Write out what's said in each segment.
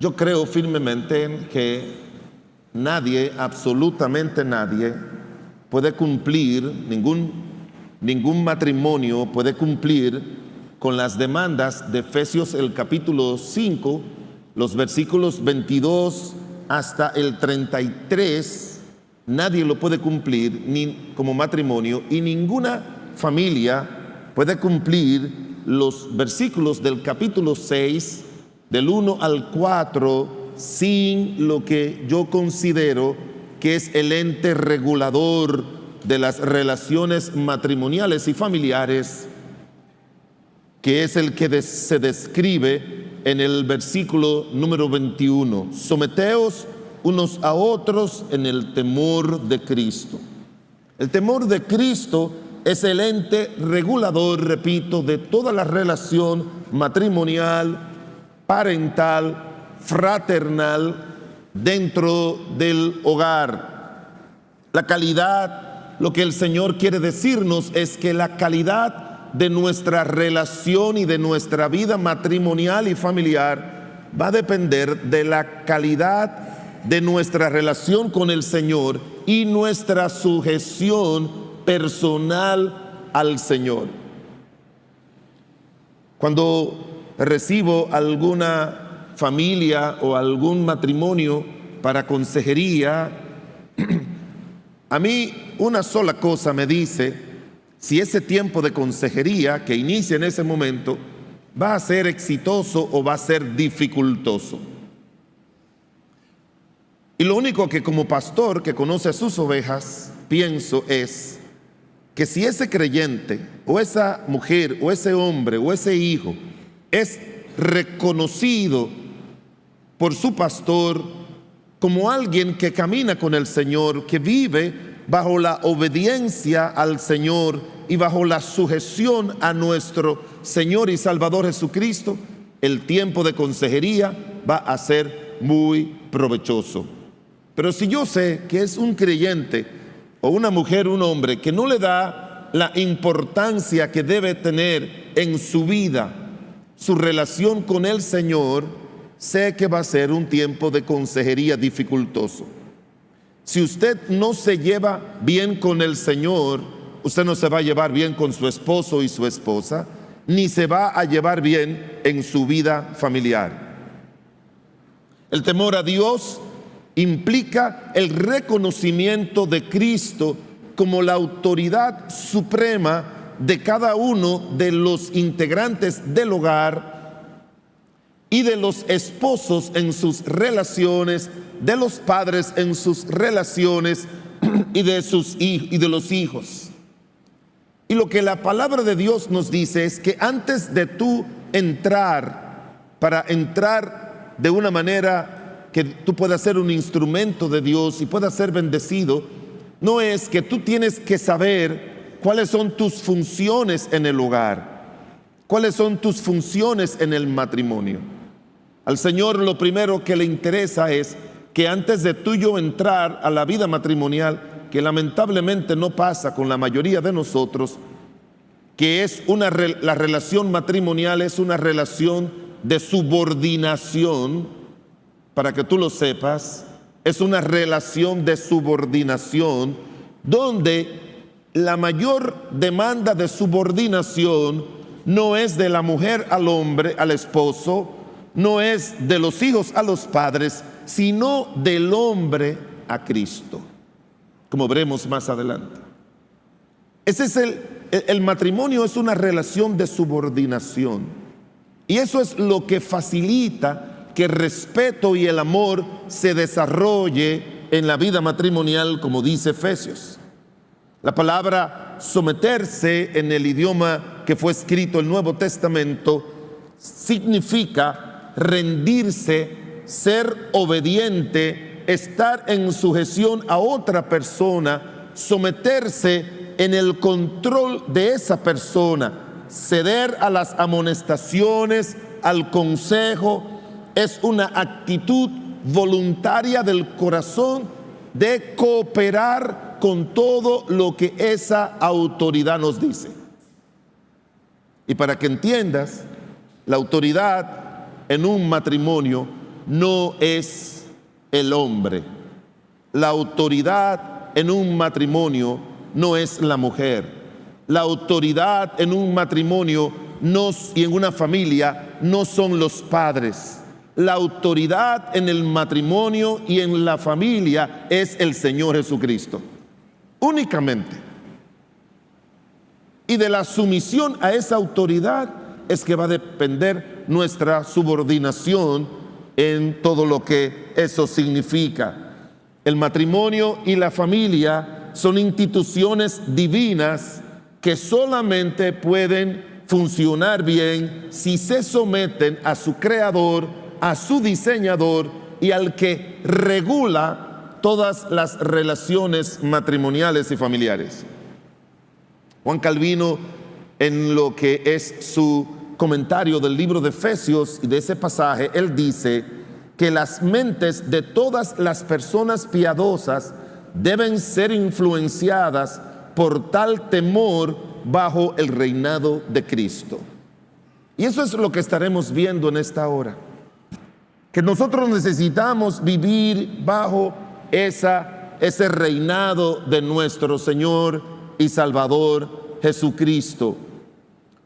Yo creo firmemente en que nadie, absolutamente nadie, puede cumplir, ningún matrimonio puede cumplir con las demandas de Efesios el capítulo 5, los versículos 22 hasta el 33. Nadie lo puede cumplir ni como matrimonio, y ninguna familia puede cumplir los versículos del capítulo 6, del 1 al 4, sin lo que yo considero que es el ente regulador de las relaciones matrimoniales y familiares, que es el que se describe en el versículo número 21. Someteos unos a otros en el temor de Cristo. El temor de Cristo es el ente regulador, repito, de toda la relación matrimonial, parental, fraternal dentro del hogar. La calidad, lo que el Señor quiere decirnos es que la calidad de nuestra relación y de nuestra vida matrimonial y familiar va a depender de la calidad de nuestra relación con el Señor y nuestra sujeción personal al Señor. Cuando recibo alguna familia o algún matrimonio para consejería, a mí una sola cosa me dice si ese tiempo de consejería que inicia en ese momento va a ser exitoso o va a ser dificultoso. Y lo único que como pastor que conoce a sus ovejas pienso es que si ese creyente o esa mujer o ese hombre o ese hijo es reconocido por su pastor como alguien que camina con el Señor, que vive bajo la obediencia al Señor y bajo la sujeción a nuestro Señor y Salvador Jesucristo, el tiempo de consejería va a ser muy provechoso. Pero si yo sé que es un creyente o una mujer, un hombre que no le da la importancia que debe tener en su vida, su relación con el Señor, sé que va a ser un tiempo de consejería dificultoso. Si usted no se lleva bien con el Señor, usted no se va a llevar bien con su esposo y su esposa, ni se va a llevar bien en su vida familiar. El temor a Dios implica el reconocimiento de Cristo como la autoridad suprema de cada uno de los integrantes del hogar y de los esposos en sus relaciones, de los padres en sus relaciones y de los hijos. Y lo que la palabra de Dios nos dice es que antes de tú para entrar de una manera que tú puedas ser un instrumento de Dios y puedas ser bendecido, no es que tú tienes que saber cuáles son tus funciones en el hogar, cuáles son tus funciones en el matrimonio. Al Señor lo primero que le interesa es que antes de tú y yo entrar a la vida matrimonial, que lamentablemente no pasa con la mayoría de nosotros, que es la relación matrimonial es una relación de subordinación. Para que tú lo sepas, es una relación de subordinación donde la mayor demanda de subordinación no es de la mujer al hombre, al esposo, no es de los hijos a los padres, sino del hombre a Cristo, como veremos más adelante. Ese es el matrimonio, es una relación de subordinación, y eso es lo que facilita que el respeto y el amor se desarrolle en la vida matrimonial, como dice Efesios. La palabra someterse en el idioma que fue escrito el Nuevo Testamento significa rendirse, ser obediente, estar en sujeción a otra persona, someterse en el control de esa persona, ceder a las amonestaciones, al consejo. Es una actitud voluntaria del corazón de cooperar con todo lo que esa autoridad nos dice. Y para que entiendas, la autoridad en un matrimonio no es el hombre. La autoridad en un matrimonio no es la mujer. La autoridad en un matrimonio y en una familia no son los padres. La autoridad en el matrimonio y en la familia es el Señor Jesucristo. Únicamente. Y de la sumisión a esa autoridad es que va a depender nuestra subordinación en todo lo que eso significa. El matrimonio y la familia son instituciones divinas que solamente pueden funcionar bien si se someten a su creador, a su diseñador y al que regula todas las relaciones matrimoniales y familiares. Juan Calvino, en lo que es su comentario del libro de Efesios y de ese pasaje, él dice que las mentes de todas las personas piadosas deben ser influenciadas por tal temor bajo el reinado de Cristo. Y eso es lo que estaremos viendo en esta hora, que nosotros necesitamos vivir bajo ese reinado de nuestro Señor y Salvador Jesucristo.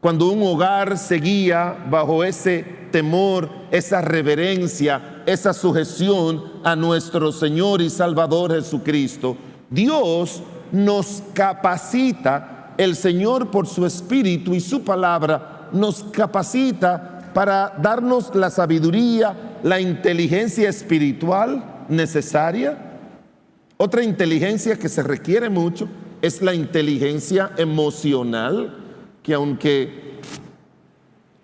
Cuando un hogar se guía bajo ese temor, esa reverencia, esa sujeción a nuestro Señor y Salvador Jesucristo, Dios nos capacita, el Señor por su Espíritu y su palabra nos capacita para darnos la sabiduría, la inteligencia espiritual necesaria. Otra inteligencia que se requiere mucho es la inteligencia emocional, que aunque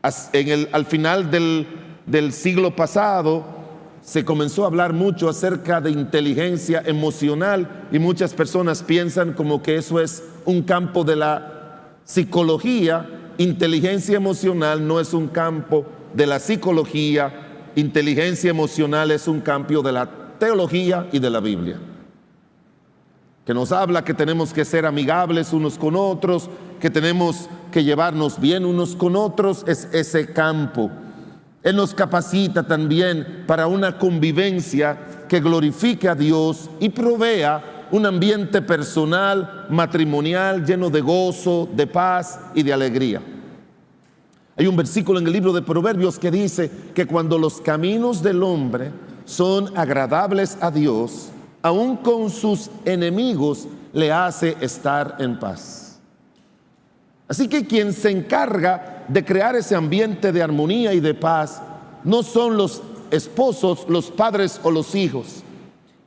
al final del siglo pasado se comenzó a hablar mucho acerca de inteligencia emocional y muchas personas piensan como que eso es un campo de la psicología. Inteligencia emocional no es un campo de la psicología, inteligencia emocional es un campo de la teología y de la Biblia, que nos habla que tenemos que ser amigables unos con otros, que tenemos que llevarnos bien unos con otros. Es ese campo. Él nos capacita también para una convivencia que glorifique a Dios y provea un ambiente personal, matrimonial, lleno de gozo, de paz y de alegría. Hay un versículo en el libro de Proverbios que dice que cuando los caminos del hombre son agradables a Dios, aún con sus enemigos le hace estar en paz. Así que quien se encarga de crear ese ambiente de armonía y de paz no son los esposos, los padres o los hijos.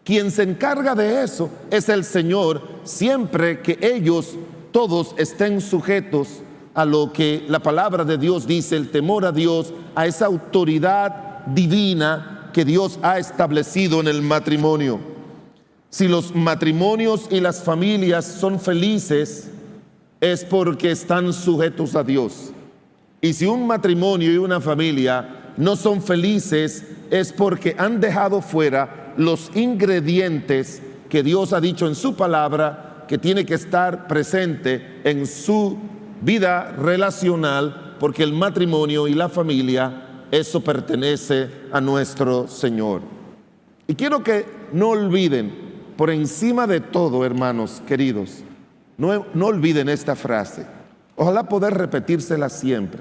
Quien se encarga de eso es el Señor, siempre que ellos todos estén sujetos a lo que la palabra de Dios dice, el temor a Dios, a esa autoridad divina que Dios ha establecido en el matrimonio. Si los matrimonios y las familias son felices, es porque están sujetos a Dios. Y si un matrimonio y una familia no son felices, es porque han dejado fuera los ingredientes que Dios ha dicho en su palabra que tiene que estar presente en su vida relacional, porque el matrimonio y la familia, eso pertenece a nuestro Señor. Y quiero que no olviden, por encima de todo, hermanos queridos, no olviden esta frase. Ojalá poder repetírsela siempre.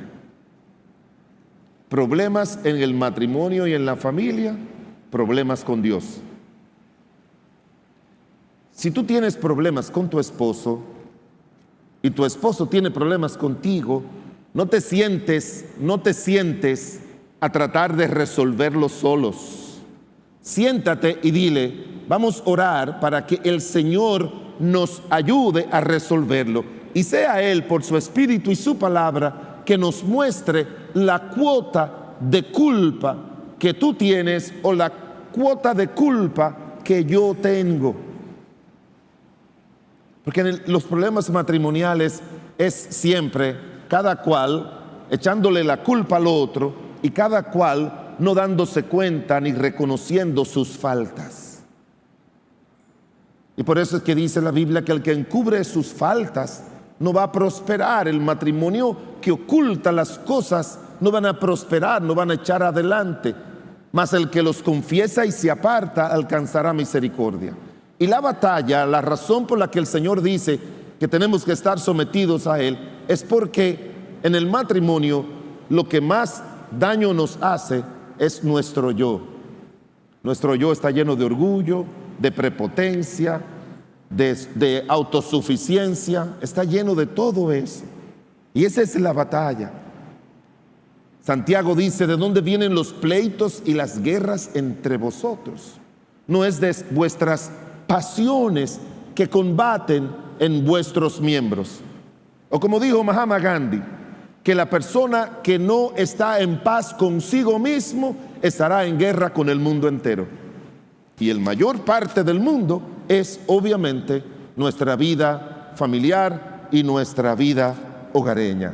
Problemas en el matrimonio y en la familia, problemas con Dios. Si tú tienes problemas con tu esposo y tu esposo tiene problemas contigo, no te sientes a tratar de resolverlos solos. Siéntate y dile, vamos a orar para que el Señor nos ayude a resolverlo, y sea Él por su Espíritu y su palabra que nos muestre la cuota de culpa que tú tienes o la cuota de culpa que yo tengo. Porque en los problemas matrimoniales es siempre cada cual echándole la culpa al otro y cada cual no dándose cuenta ni reconociendo sus faltas. Y por eso es que dice la Biblia que el que encubre sus faltas no va a prosperar. El matrimonio que oculta las cosas no van a prosperar, no van a echar adelante. mas el que los confiesa y se aparta alcanzará misericordia. Y la batalla, la razón por la que el Señor dice que tenemos que estar sometidos a Él, es porque en el matrimonio lo que más daño nos hace es nuestro yo. Nuestro yo está lleno de orgullo, de prepotencia, de autosuficiencia, está lleno de todo eso. Y esa es la batalla. Santiago dice: ¿de dónde vienen los pleitos y las guerras entre vosotros? No es de vuestras pasiones que combaten en vuestros miembros. O como dijo Mahatma Gandhi, que la persona que no está en paz consigo mismo estará en guerra con el mundo entero. Y el mayor parte del mundo es obviamente nuestra vida familiar y nuestra vida hogareña.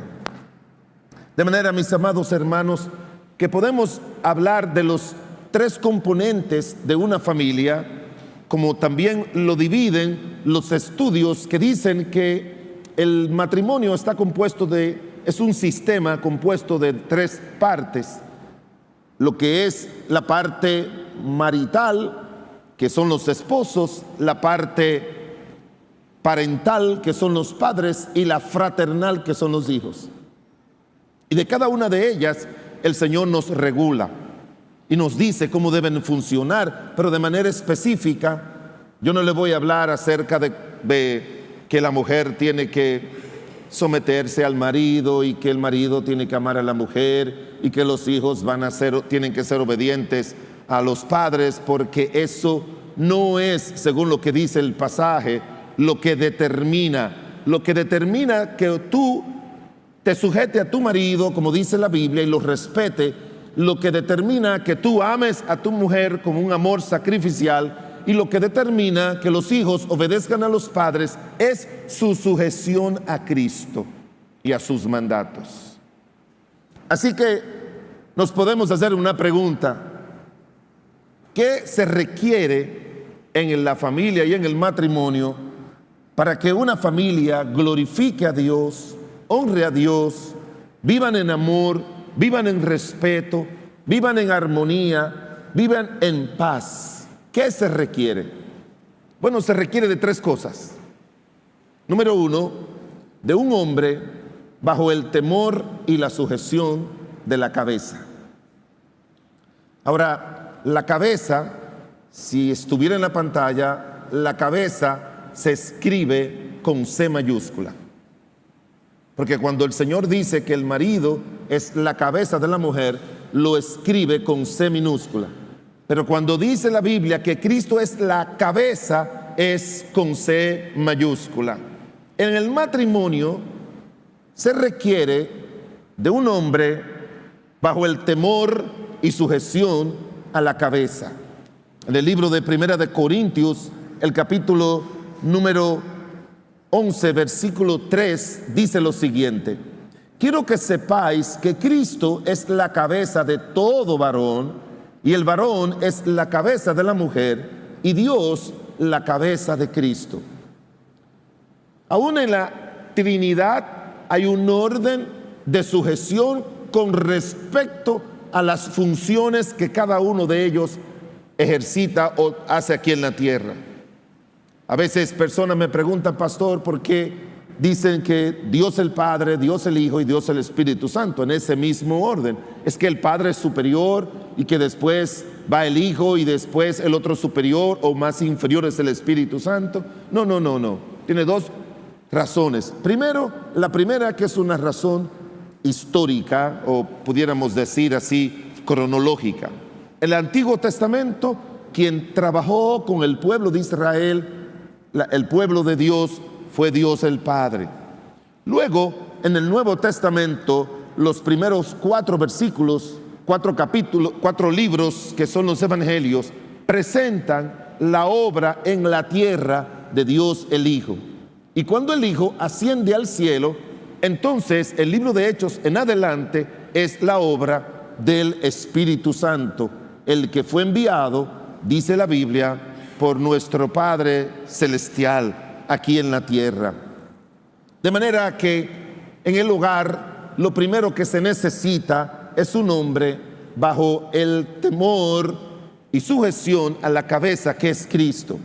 De manera, mis amados hermanos, que podemos hablar de los tres componentes de una familia, como también lo dividen los estudios que dicen que el matrimonio es un sistema compuesto de tres partes: lo que es la parte marital, que son los esposos; la parte parental, que son los padres; y la fraternal, que son los hijos. Y de cada una de ellas el Señor nos regula y nos dice cómo deben funcionar, pero de manera específica. Yo no le voy a hablar acerca de que la mujer tiene que someterse al marido y que el marido tiene que amar a la mujer y que los hijos tienen que ser obedientes a los padres, porque eso no es, según lo que dice el pasaje, lo que determina que tú te sujete a tu marido, como dice la Biblia, y lo respete. Lo que determina que tú ames a tu mujer con un amor sacrificial, y lo que determina que los hijos obedezcan a los padres, es su sujeción a Cristo y a sus mandatos. Así que nos podemos hacer una pregunta: ¿qué se requiere en la familia y en el matrimonio para que una familia glorifique a Dios, honre a Dios, vivan en amor, vivan en respeto, vivan en armonía, vivan en paz? ¿Qué se requiere? Bueno, se requiere de tres cosas. Número uno, de un hombre bajo el temor y la sujeción de la cabeza. Ahora, la cabeza, si estuviera en la pantalla, la cabeza se escribe con C mayúscula. Porque cuando el Señor dice que el marido es la cabeza de la mujer, lo escribe con C minúscula. Pero cuando dice la Biblia que Cristo es la cabeza, es con C mayúscula. En el matrimonio se requiere de un hombre bajo el temor y sujeción a la cabeza. En el libro de Primera de Corintios, el capítulo número 11, versículo 3, dice lo siguiente: quiero que sepáis que Cristo es la cabeza de todo varón, y el varón es la cabeza de la mujer, y Dios la cabeza de Cristo. Aún en la Trinidad hay un orden de sujeción con respecto a las funciones que cada uno de ellos ejercita o hace aquí en la tierra. A veces personas me preguntan: pastor, ¿por qué dicen que Dios el Padre, Dios el Hijo y Dios el Espíritu Santo en ese mismo orden? ¿Es que el Padre es superior y que después va el Hijo y después el otro superior o más inferior es el Espíritu Santo? No. Tiene dos razones. Primero, la primera, que es una razón histórica, o pudiéramos decir así, cronológica. En el Antiguo Testamento, quien trabajó con el pueblo de Israel, el pueblo de Dios, fue Dios el Padre. Luego, en el Nuevo Testamento, los primeros 4 versículos, 4 capítulos, 4 libros que son los evangelios, presentan la obra en la tierra de Dios el Hijo. Y cuando el Hijo asciende al cielo, entonces el libro de Hechos en adelante es la obra del Espíritu Santo, el que fue enviado, dice la Biblia, por nuestro Padre Celestial aquí en la tierra. De manera que en el hogar lo primero que se necesita es un hombre bajo el temor y sujeción a la cabeza que es Cristo.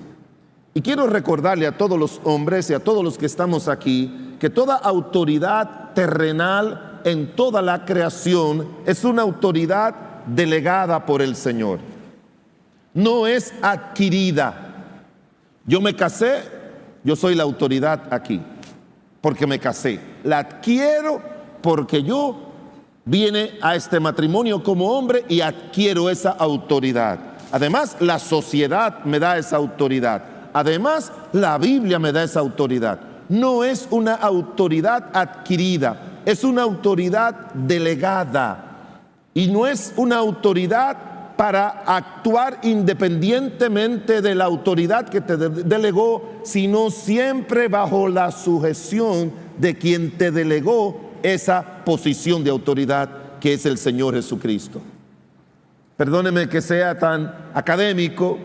Y quiero recordarle a todos los hombres y a todos los que estamos aquí que toda autoridad terrenal en toda la creación es una autoridad delegada por el Señor. No es adquirida. Yo me casé, yo soy la autoridad aquí, porque me casé. La adquiero porque yo vine a este matrimonio como hombre y adquiero esa autoridad. Además, la sociedad me da esa autoridad. Además, la Biblia me da esa autoridad. No es una autoridad adquirida, es una autoridad delegada. Y no es una autoridad para actuar independientemente de la autoridad que te delegó, sino siempre bajo la sujeción de quien te delegó esa posición de autoridad, que es el Señor Jesucristo. Perdóneme que sea tan académico,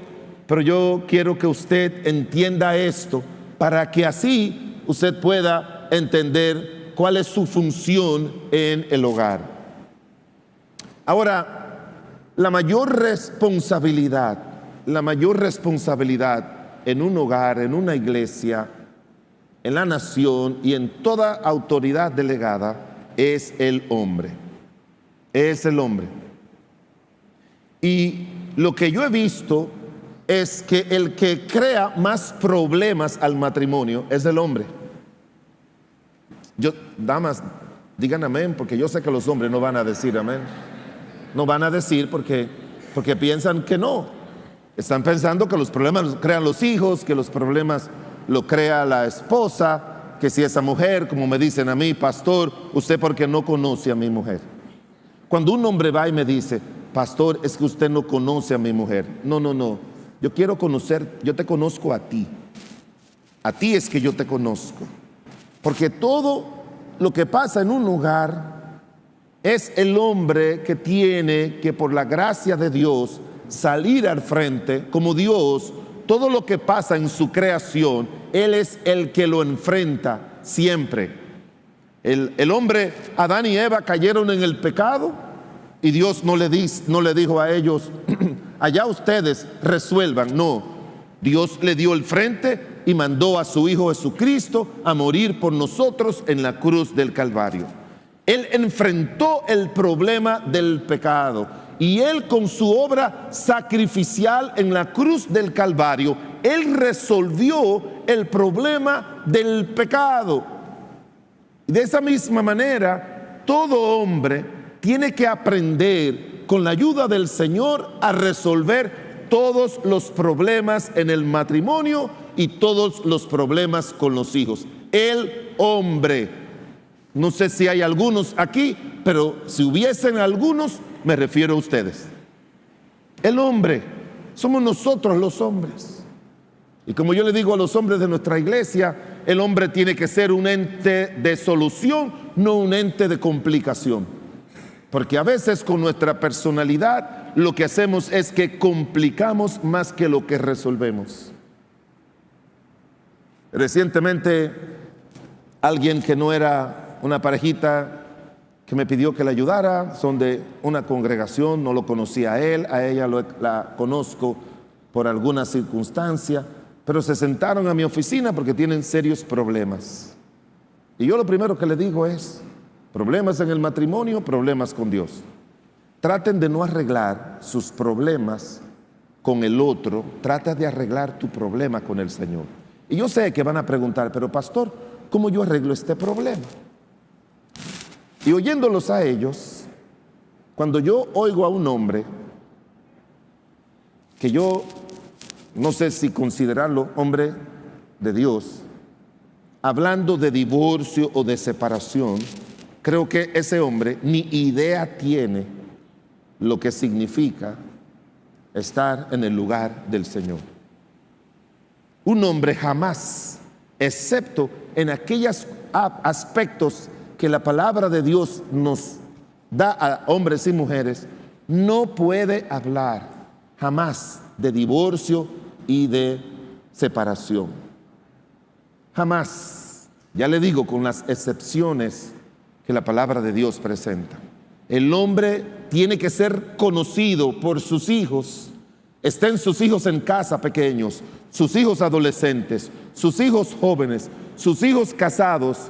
pero yo quiero que usted entienda esto para que así usted pueda entender cuál es su función en el hogar. Ahora, la mayor responsabilidad en un hogar, en una iglesia, en la nación y en toda autoridad delegada es el hombre. Es el hombre. Y lo que yo he visto es que el que crea más problemas al matrimonio es el hombre. Damas, digan amén, porque yo sé que los hombres no van a decir amén. No van a decir porque piensan que no. Están pensando que los problemas los crean los hijos, que los problemas lo crea la esposa, que si esa mujer, como me dicen a mí, pastor, usted porque no conoce a mi mujer. Cuando un hombre va y me dice, pastor, es que usted no conoce a mi mujer. No. Yo quiero conocer, yo te conozco a ti. A ti es que yo te conozco. Porque todo lo que pasa en un hogar es el hombre que tiene que, por la gracia de Dios, salir al frente como Dios. Todo lo que pasa en su creación, Él es el que lo enfrenta siempre. El hombre, Adán y Eva cayeron en el pecado y Dios no le dijo a ellos, allá ustedes resuelvan. No, Dios le dio el frente y mandó a su Hijo Jesucristo a morir por nosotros en la cruz del Calvario. Él enfrentó el problema del pecado y Él, con su obra sacrificial en la cruz del Calvario, Él resolvió el problema del pecado. Y de esa misma manera, todo hombre tiene que aprender, con la ayuda del Señor, a resolver todos los problemas en el matrimonio y todos los problemas con los hijos. El hombre. No sé si hay algunos aquí, pero si hubiesen algunos, me refiero a ustedes. El hombre, somos nosotros los hombres. Y como yo le digo a los hombres de nuestra iglesia, el hombre tiene que ser un ente de solución, no un ente de complicación. Porque a veces con nuestra personalidad lo que hacemos es que complicamos más que lo que resolvemos. Recientemente, alguien que no era una parejita que me pidió que le ayudara, son de una congregación, no lo conocía a él, a ella la conozco por alguna circunstancia, pero se sentaron a mi oficina porque tienen serios problemas. Y yo lo primero que le digo es, problemas en el matrimonio, problemas con Dios. Traten de no arreglar sus problemas con el otro, trata de arreglar tu problema con el Señor. Y yo sé que van a preguntar, pero pastor, ¿cómo yo arreglo este problema? Y oyéndolos a ellos, cuando yo oigo a un hombre, que yo no sé si considerarlo hombre de Dios, hablando de divorcio o de separación, creo que ese hombre ni idea tiene lo que significa estar en el lugar del Señor. Un hombre jamás, excepto en aquellos aspectos que la palabra de Dios nos da a hombres y mujeres, no puede hablar jamás de divorcio y de separación. Jamás. Ya le digo, con las excepciones que la palabra de Dios presenta. El hombre tiene que ser conocido por sus hijos. Estén sus hijos en casa pequeños, sus hijos adolescentes, sus hijos jóvenes, sus hijos casados.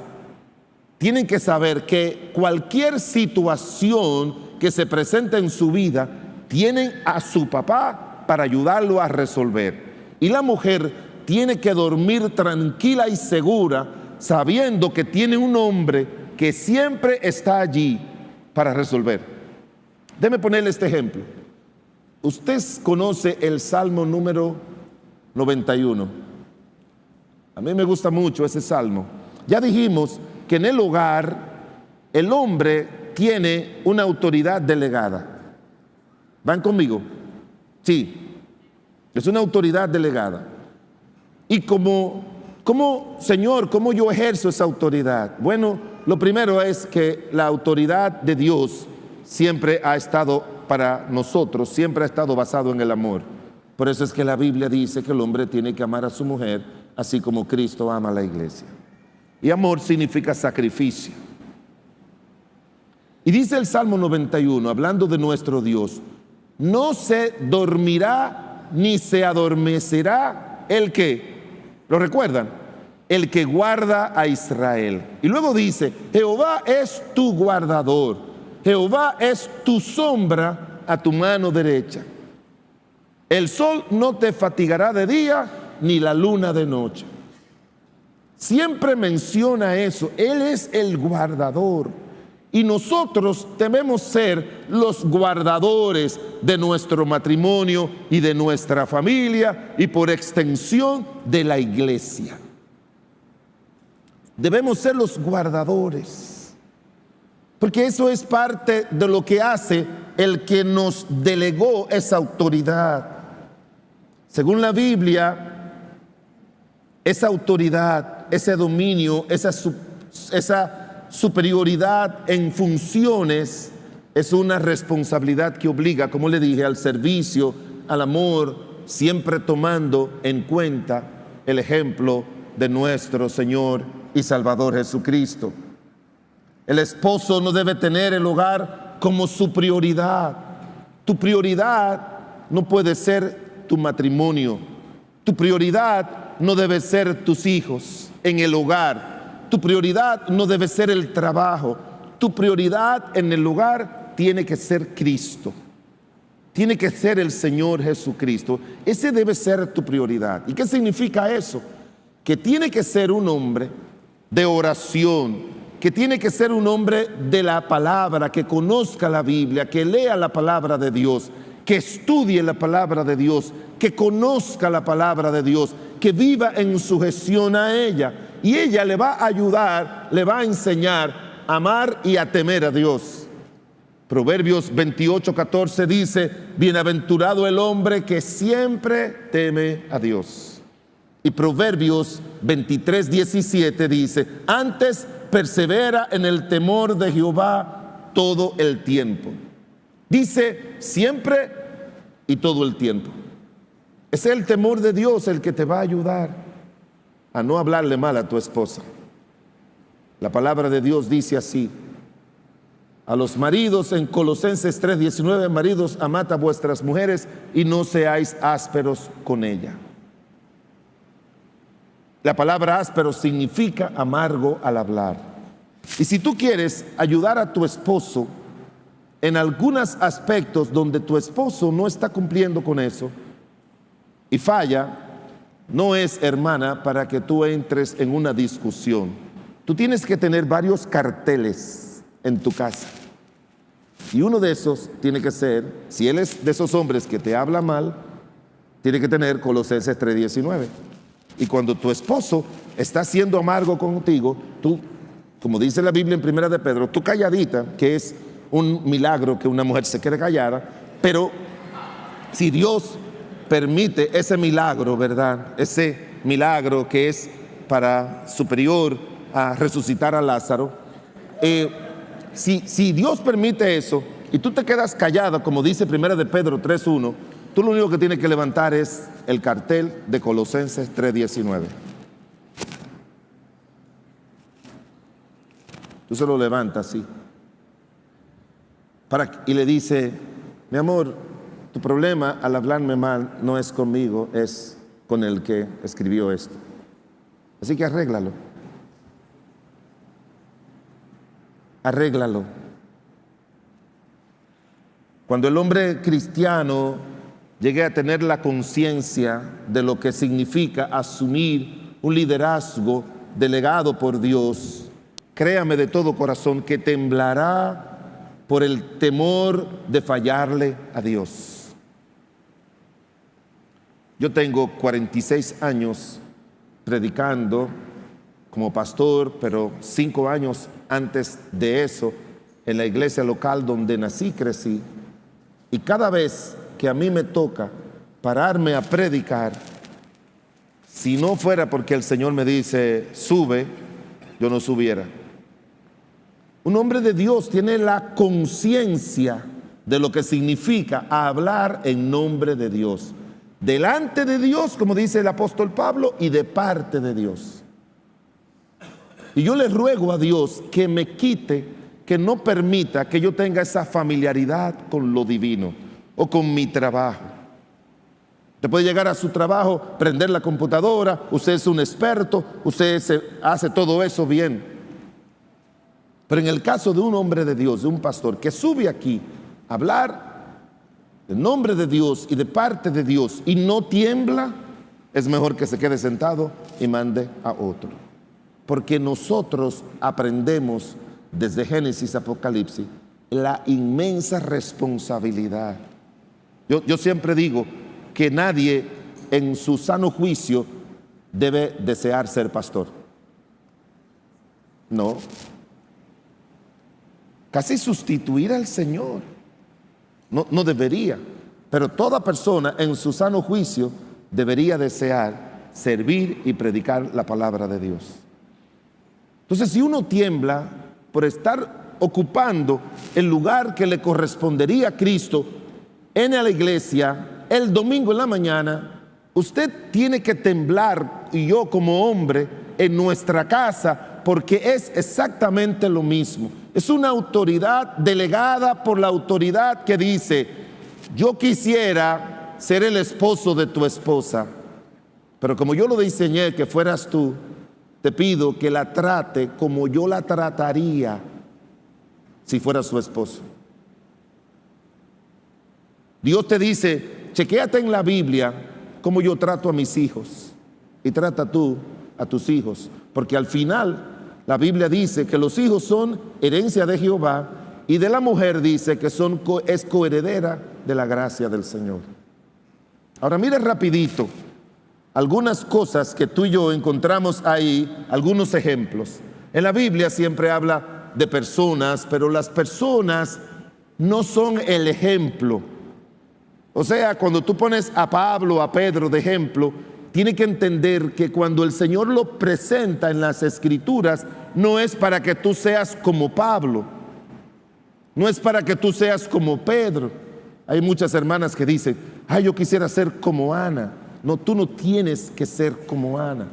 Tienen que saber que cualquier situación que se presente en su vida, tienen a su papá para ayudarlo a resolver. Y la mujer tiene que dormir tranquila y segura, sabiendo que tiene un hombre que siempre está allí para resolver. Déjeme ponerle este ejemplo. Usted conoce el Salmo número 91. A mí me gusta mucho ese salmo. Ya dijimos que en el hogar el hombre tiene una autoridad delegada. ¿Van conmigo? Sí, es una autoridad delegada. Y Señor, ¿cómo yo ejerzo esa autoridad? Bueno, lo primero es que la autoridad de Dios siempre ha estado para nosotros, siempre ha estado basado en el amor. Por eso es que la Biblia dice que el hombre tiene que amar a su mujer, así como Cristo ama a la iglesia. Y amor significa sacrificio. Y dice el Salmo 91, hablando de nuestro Dios: no se dormirá ni se adormecerá el que, ¿lo recuerdan? El que guarda a Israel. Y luego dice: Jehová es tu guardador, Jehová es tu sombra a tu mano derecha. El sol no te fatigará de día, ni la luna de noche. Siempre menciona eso. Él es el guardador. Y nosotros debemos ser los guardadores de nuestro matrimonio y de nuestra familia, y por extensión de la iglesia. Debemos ser los guardadores, porque eso es parte de lo que hace el que nos delegó esa autoridad. Según la Biblia, esa autoridad, ese dominio, esa superioridad en funciones es una responsabilidad que obliga, como le dije, al servicio, al amor, siempre tomando en cuenta el ejemplo de nuestro Señor y Salvador Jesucristo. El esposo no debe tener el hogar como su prioridad. Tu prioridad no puede ser tu matrimonio. Tu prioridad no debe ser tus hijos en el hogar. Tu prioridad no debe ser el trabajo. Tu prioridad en el hogar tiene que ser Cristo. Tiene que ser el Señor Jesucristo. Ese debe ser tu prioridad. ¿Y qué significa eso? Que tiene que ser un hombre de oración, que tiene que ser un hombre de la palabra, que conozca la Biblia, que lea la palabra de Dios, que estudie la palabra de Dios, que conozca la palabra de Dios, que viva en sujeción a ella. Y ella le va a ayudar, le va a enseñar a amar y a temer a Dios. Proverbios 28:14 dice: bienaventurado el hombre que siempre teme a Dios. Y Proverbios 23:17 dice: antes persevera en el temor de Jehová todo el tiempo. Dice siempre y todo el tiempo. Es el temor de Dios el que te va a ayudar a no hablarle mal a tu esposa. La palabra de Dios dice así a los maridos en Colosenses 3:19: maridos, amad a vuestras mujeres y no seáis ásperos con ella. La palabra áspero significa amargo al hablar. Y si tú quieres ayudar a tu esposo en algunos aspectos donde tu esposo no está cumpliendo con eso y falla, no es, hermana, para que tú entres en una discusión. Tú tienes que tener varios carteles en tu casa. Y uno de esos tiene que ser, si él es de esos hombres que te habla mal, tiene que tener Colosenses 3:19. Y cuando tu esposo está siendo amargo contigo, tú, como dice la Biblia en 1 de Pedro, tú calladita, que es un milagro que una mujer se quede callada, pero si Dios permite ese milagro, ¿verdad? Ese milagro que es para superior a resucitar a Lázaro, si Dios permite eso y tú te quedas callada, como dice 1 de Pedro 3:1, tú lo único que tienes que levantar es el cartel de Colosenses 3:19. Tú se lo levantas así. y le dice: mi amor, tu problema al hablarme mal no es conmigo, es con el que escribió esto. Así que arréglalo. Arréglalo. Cuando el hombre cristiano llegue a tener la conciencia de lo que significa asumir un liderazgo delegado por Dios, créame de todo corazón que temblará por el temor de fallarle a Dios. Yo tengo 46 años predicando como pastor, pero 5 años antes de eso en la iglesia local donde nací, crecí. Y cada vez que a mí me toca pararme a predicar, si no fuera porque el Señor me dice sube, yo no subiera. Un hombre de Dios tiene la conciencia de lo que significa hablar en nombre de Dios, delante de Dios, como dice el apóstol Pablo, y de parte de Dios. Y yo le ruego a Dios que me quite, que no permita que yo tenga esa familiaridad con lo divino o con mi trabajo. Usted puede llegar a su trabajo, prender la computadora, usted es un experto, usted hace todo eso bien. Pero en el caso de un hombre de Dios, de un pastor que sube aquí a hablar en nombre de Dios y de parte de Dios y no tiembla, es mejor que se quede sentado y mande a otro. Porque nosotros aprendemos desde Génesis a Apocalipsis la inmensa responsabilidad. Yo siempre digo que nadie en su sano juicio debe desear ser pastor. No. Casi sustituir al Señor. No debería. Pero toda persona en su sano juicio debería desear servir y predicar la palabra de Dios. Entonces, si uno tiembla por estar ocupando el lugar que le correspondería a Cristo en la iglesia el domingo en la mañana, usted tiene que temblar, y yo como hombre en nuestra casa, porque es exactamente lo mismo. Es una autoridad delegada por la autoridad que dice: yo quisiera ser el esposo de tu esposa, pero como yo lo diseñé que fueras tú, te pido que la trate como yo la trataría si fuera su esposo. Dios te dice: chequéate en la Biblia cómo yo trato a mis hijos, y trata tú a tus hijos, porque al final la Biblia dice que los hijos son herencia de Jehová, y de la mujer dice que es coheredera de la gracia del Señor. Ahora mire rapidito algunas cosas que tú y yo encontramos ahí, algunos ejemplos. En la Biblia siempre habla de personas, pero las personas no son el ejemplo. O sea, cuando tú pones a Pablo, a Pedro de ejemplo, tiene que entender que cuando el Señor lo presenta en las Escrituras, no es para que tú seas como Pablo, no es para que tú seas como Pedro. Hay muchas hermanas que dicen: ay, yo quisiera ser como Ana. No, tú no tienes que ser como Ana.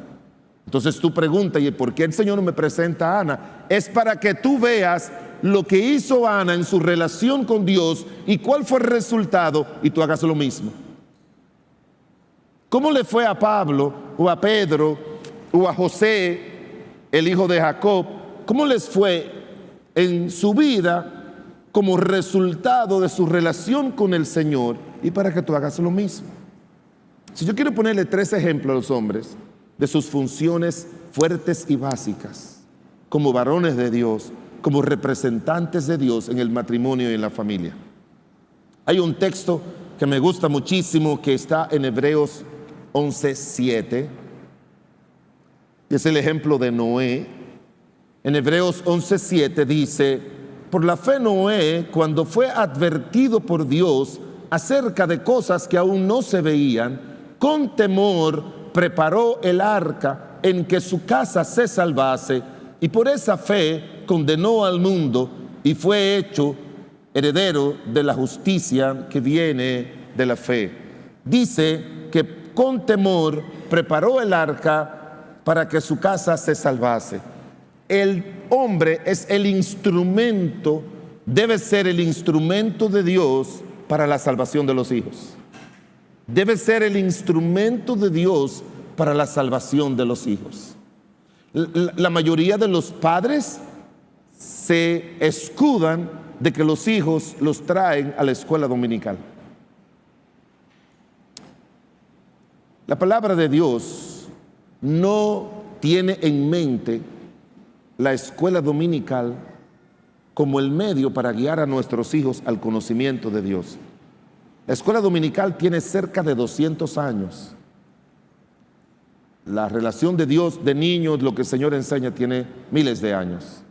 Entonces tú preguntas: ¿y por qué el Señor no me presenta a Ana? Es para que tú veas lo que hizo Ana en su relación con Dios y cuál fue el resultado, y tú hagas lo mismo. ¿Cómo le fue a Pablo o a Pedro o a José, el hijo de Jacob? ¿Cómo les fue en su vida como resultado de su relación con el Señor? Y para que tú hagas lo mismo. Si yo quiero ponerle 3 ejemplos a los hombres de sus funciones fuertes y básicas como varones de Dios, como representantes de Dios en el matrimonio y en la familia. Hay un texto que me gusta muchísimo que está en Hebreos 11:7, y es el ejemplo de Noé. En Hebreos 11:7 dice: por la fe Noé, cuando fue advertido por Dios acerca de cosas que aún no se veían, con temor preparó el arca en que su casa se salvase, y por esa fe condenó al mundo y fue hecho heredero de la justicia que viene de la fe. Dice que con temor preparó el arca para que su casa se salvase. El hombre es el instrumento debe ser el instrumento de Dios para la salvación de los hijos. Debe ser el instrumento de Dios para la salvación de los hijos. La mayoría de los padres se escudan de que los hijos los traen a la escuela dominical. La palabra de Dios no tiene en mente la escuela dominical como el medio para guiar a nuestros hijos al conocimiento de Dios. La escuela dominical tiene cerca de 200 años. La relación de Dios de niños, lo que el Señor enseña, tiene miles de años.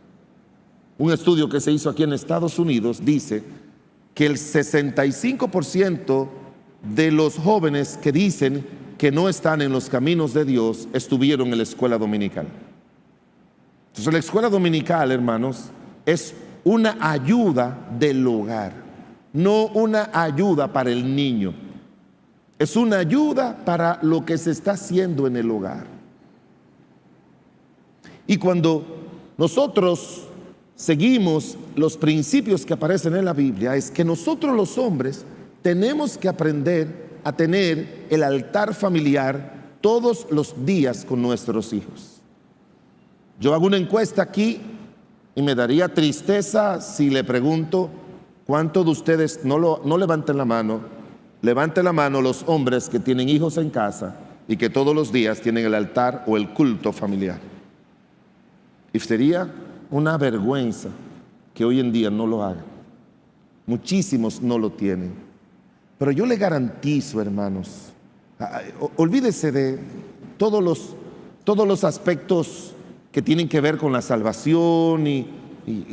Un estudio que se hizo aquí en Estados Unidos dice que el 65% de los jóvenes que dicen que no están en los caminos de Dios estuvieron en la escuela dominical. Entonces la escuela dominical, hermanos, es una ayuda del hogar, no una ayuda para el niño. Es una ayuda para lo que se está haciendo en el hogar. Y cuando nosotros seguimos los principios que aparecen en la Biblia, es que nosotros los hombres tenemos que aprender a tener el altar familiar todos los días con nuestros hijos. Yo hago una encuesta aquí y me daría tristeza si le pregunto cuántos de ustedes, no levanten la mano, levanten la mano los hombres que tienen hijos en casa y que todos los días tienen el altar o el culto familiar. Y sería una vergüenza que hoy en día no lo hagan. Muchísimos no lo tienen. Pero yo le garantizo, hermanos, olvídese de todos los aspectos que tienen que ver con la salvación y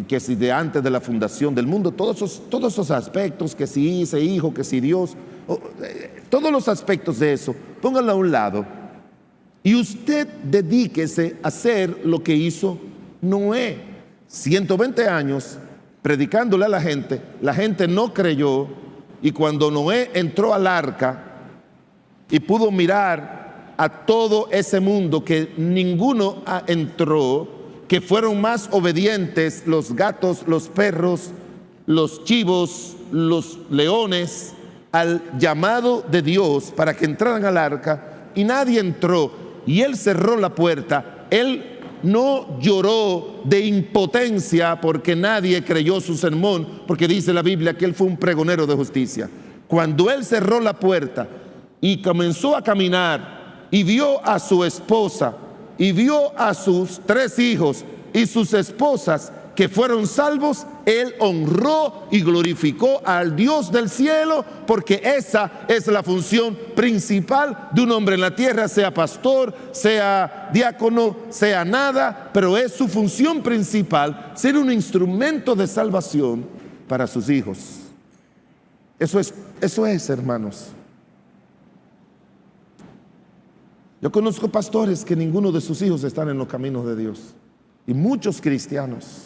que si de antes de la fundación del mundo, todos esos aspectos, que si ese hijo, que si Dios, todos los aspectos de eso, pónganlo a un lado y usted dedíquese a hacer lo que hizo Noé. 120 años predicándole a la gente no creyó, y cuando Noé entró al arca y pudo mirar a todo ese mundo que ninguno entró, que fueron más obedientes los gatos, los perros, los chivos, los leones, al llamado de Dios para que entraran al arca, y nadie entró, y él cerró la puerta. Él no lloró de impotencia porque nadie creyó su sermón, porque dice la Biblia que él fue un pregonero de justicia. Cuando él cerró la puerta y comenzó a caminar y vio a su esposa y vio a sus 3 hijos y sus esposas que fueron salvos, él honró y glorificó al Dios del cielo, porque esa es la función principal de un hombre en la tierra, sea pastor, sea diácono, sea nada, pero es su función principal ser un instrumento de salvación para sus hijos. Eso es, hermanos. Yo conozco pastores que ninguno de sus hijos están en los caminos de Dios, y muchos cristianos.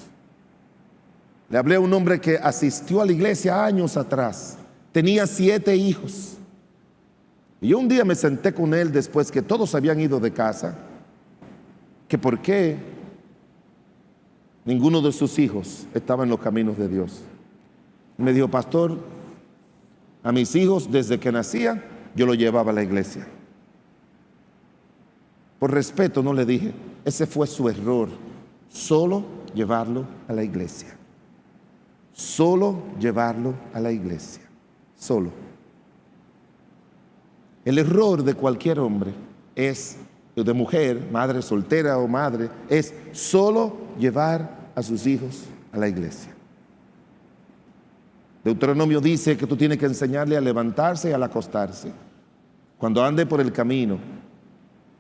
Le hablé a un hombre que asistió a la iglesia años atrás, tenía 7 hijos, y yo un día me senté con él después que todos habían ido de casa, que por qué ninguno de sus hijos estaba en los caminos de Dios. Me dijo: pastor, a mis hijos desde que nacían yo lo llevaba a la iglesia. Por respeto no le dije, ese fue su error, solo llevarlo a la iglesia. Solo llevarlo a la iglesia, solo. El error de cualquier hombre es, de mujer, madre soltera o madre, es solo llevar a sus hijos a la iglesia. Deuteronomio dice que tú tienes que enseñarle a levantarse y al acostarse. Cuando ande por el camino,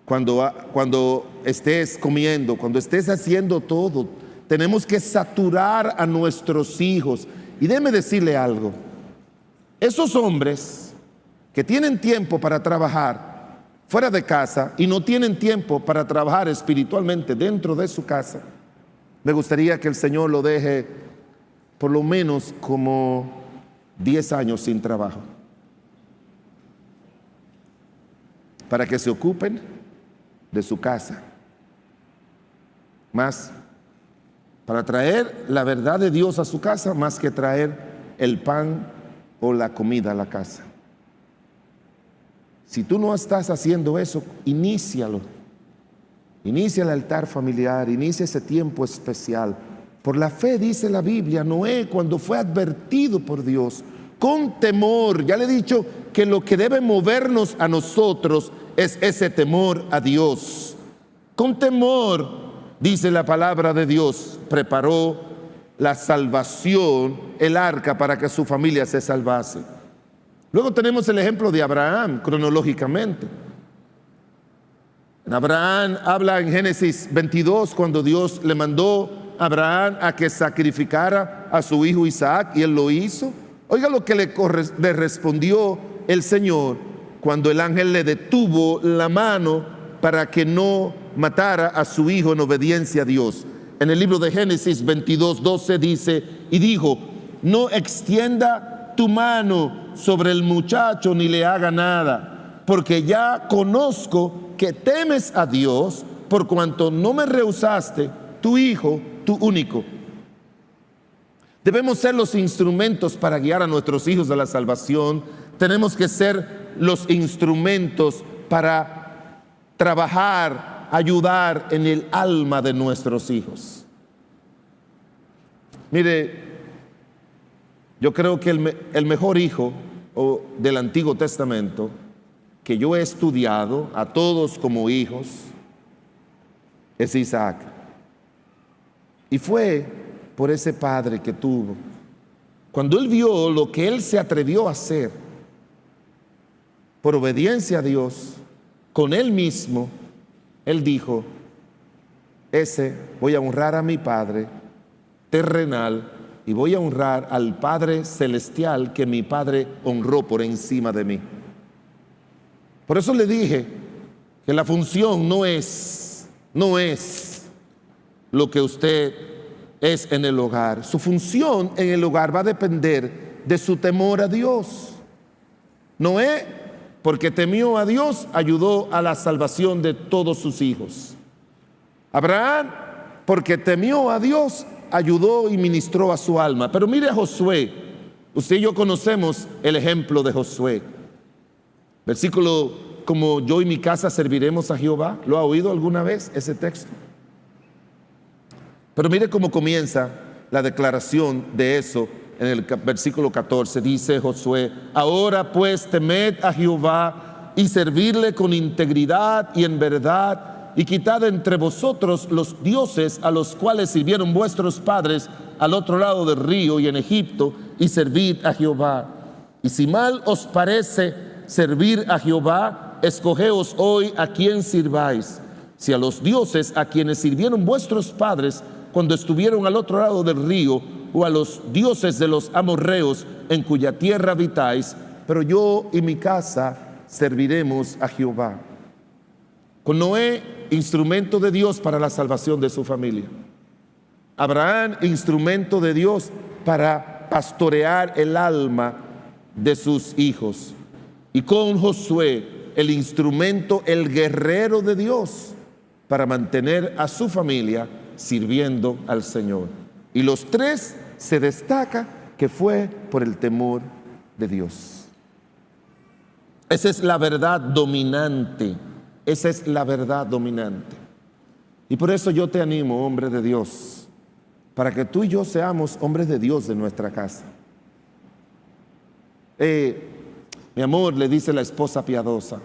cuando estés comiendo, cuando estés haciendo todo, tenemos que saturar a nuestros hijos. Y déjeme decirle algo: esos hombres que tienen tiempo para trabajar fuera de casa y no tienen tiempo para trabajar espiritualmente dentro de su casa, me gustaría que el Señor lo deje por lo menos como 10 años sin trabajo, para que se ocupen de su casa más para traer la verdad de Dios a su casa más que traer el pan o la comida a la casa. Si tú no estás haciendo eso, inícialo. Inicia el altar familiar, inicia ese tiempo especial. Por la fe, dice la Biblia, Noé, cuando fue advertido por Dios, con temor, ya le he dicho que lo que debe movernos a nosotros es ese temor a Dios. Con temor, dice la palabra de Dios, preparó la salvación, el arca, para que su familia se salvase. Luego tenemos el ejemplo de Abraham, cronológicamente. Abraham habla en Génesis 22, cuando Dios le mandó a Abraham a que sacrificara a su hijo Isaac, y él lo hizo. Oiga lo que le respondió el Señor cuando el ángel le detuvo la mano para que no matara a su hijo en obediencia a Dios. En el libro de Génesis 22:12 dice, y dijo, no extienda tu mano sobre el muchacho ni le haga nada, porque ya conozco que temes a Dios, por cuanto no me rehusaste tu hijo, tu único. Debemos ser los instrumentos para guiar a nuestros hijos a la salvación. Tenemos que ser los instrumentos para trabajar, ayudar en el alma de nuestros hijos. Mire, yo creo que el mejor hijo del Antiguo Testamento que yo he estudiado a todos como hijos es Isaac. Y fue por ese padre que tuvo. Cuando él vio lo que él se atrevió a hacer por obediencia a Dios, con él mismo, él dijo, voy a honrar a mi padre terrenal y voy a honrar al Padre celestial que mi padre honró por encima de mí. Por eso le dije que la función no es lo que usted es en el hogar. Su función en el hogar va a depender de su temor a Dios. Noé, porque temió a Dios, ayudó a la salvación de todos sus hijos. Abraham, porque temió a Dios, ayudó y ministró a su alma. Pero mire a Josué. Usted y yo conocemos el ejemplo de Josué. Versículo, como yo y mi casa serviremos a Jehová. ¿Lo ha oído alguna vez ese texto? Pero mire cómo comienza la declaración de eso en el versículo 14. Dice Josué, ahora pues temed a Jehová y servirle con integridad y en verdad, y quitad entre vosotros los dioses a los cuales sirvieron vuestros padres al otro lado del río y en Egipto, y servid a Jehová. Y si mal os parece servir a Jehová, escogeos hoy a quién sirváis, si a los dioses a quienes sirvieron vuestros padres cuando estuvieron al otro lado del río, o a los dioses de los amorreos en cuya tierra habitáis, pero yo y mi casa serviremos a Jehová. Con Noé, instrumento de Dios para la salvación de su familia. Abraham, instrumento de Dios para pastorear el alma de sus hijos. Y con Josué, el instrumento, el guerrero de Dios para mantener a su familia sirviendo al Señor. Y los tres se destaca que fue por el temor de Dios. Esa es la verdad dominante. Esa es la verdad dominante. Y por eso yo te animo, hombre de Dios, para que tú y yo seamos hombres de Dios de nuestra casa. Mi amor, le dice la esposa piadosa,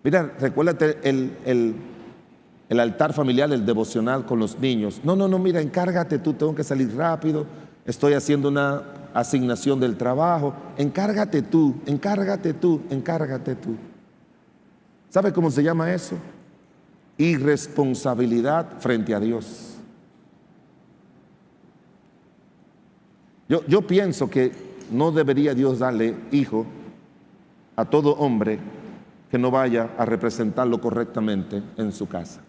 mira, recuérdate el altar familiar, el devocional con los niños. No, mira, encárgate tú, tengo que salir rápido, estoy haciendo una asignación del trabajo. Encárgate tú. ¿Sabe cómo se llama eso? Irresponsabilidad frente a Dios. Yo pienso que no debería Dios darle hijo a todo hombre que no vaya a representarlo correctamente en su casa.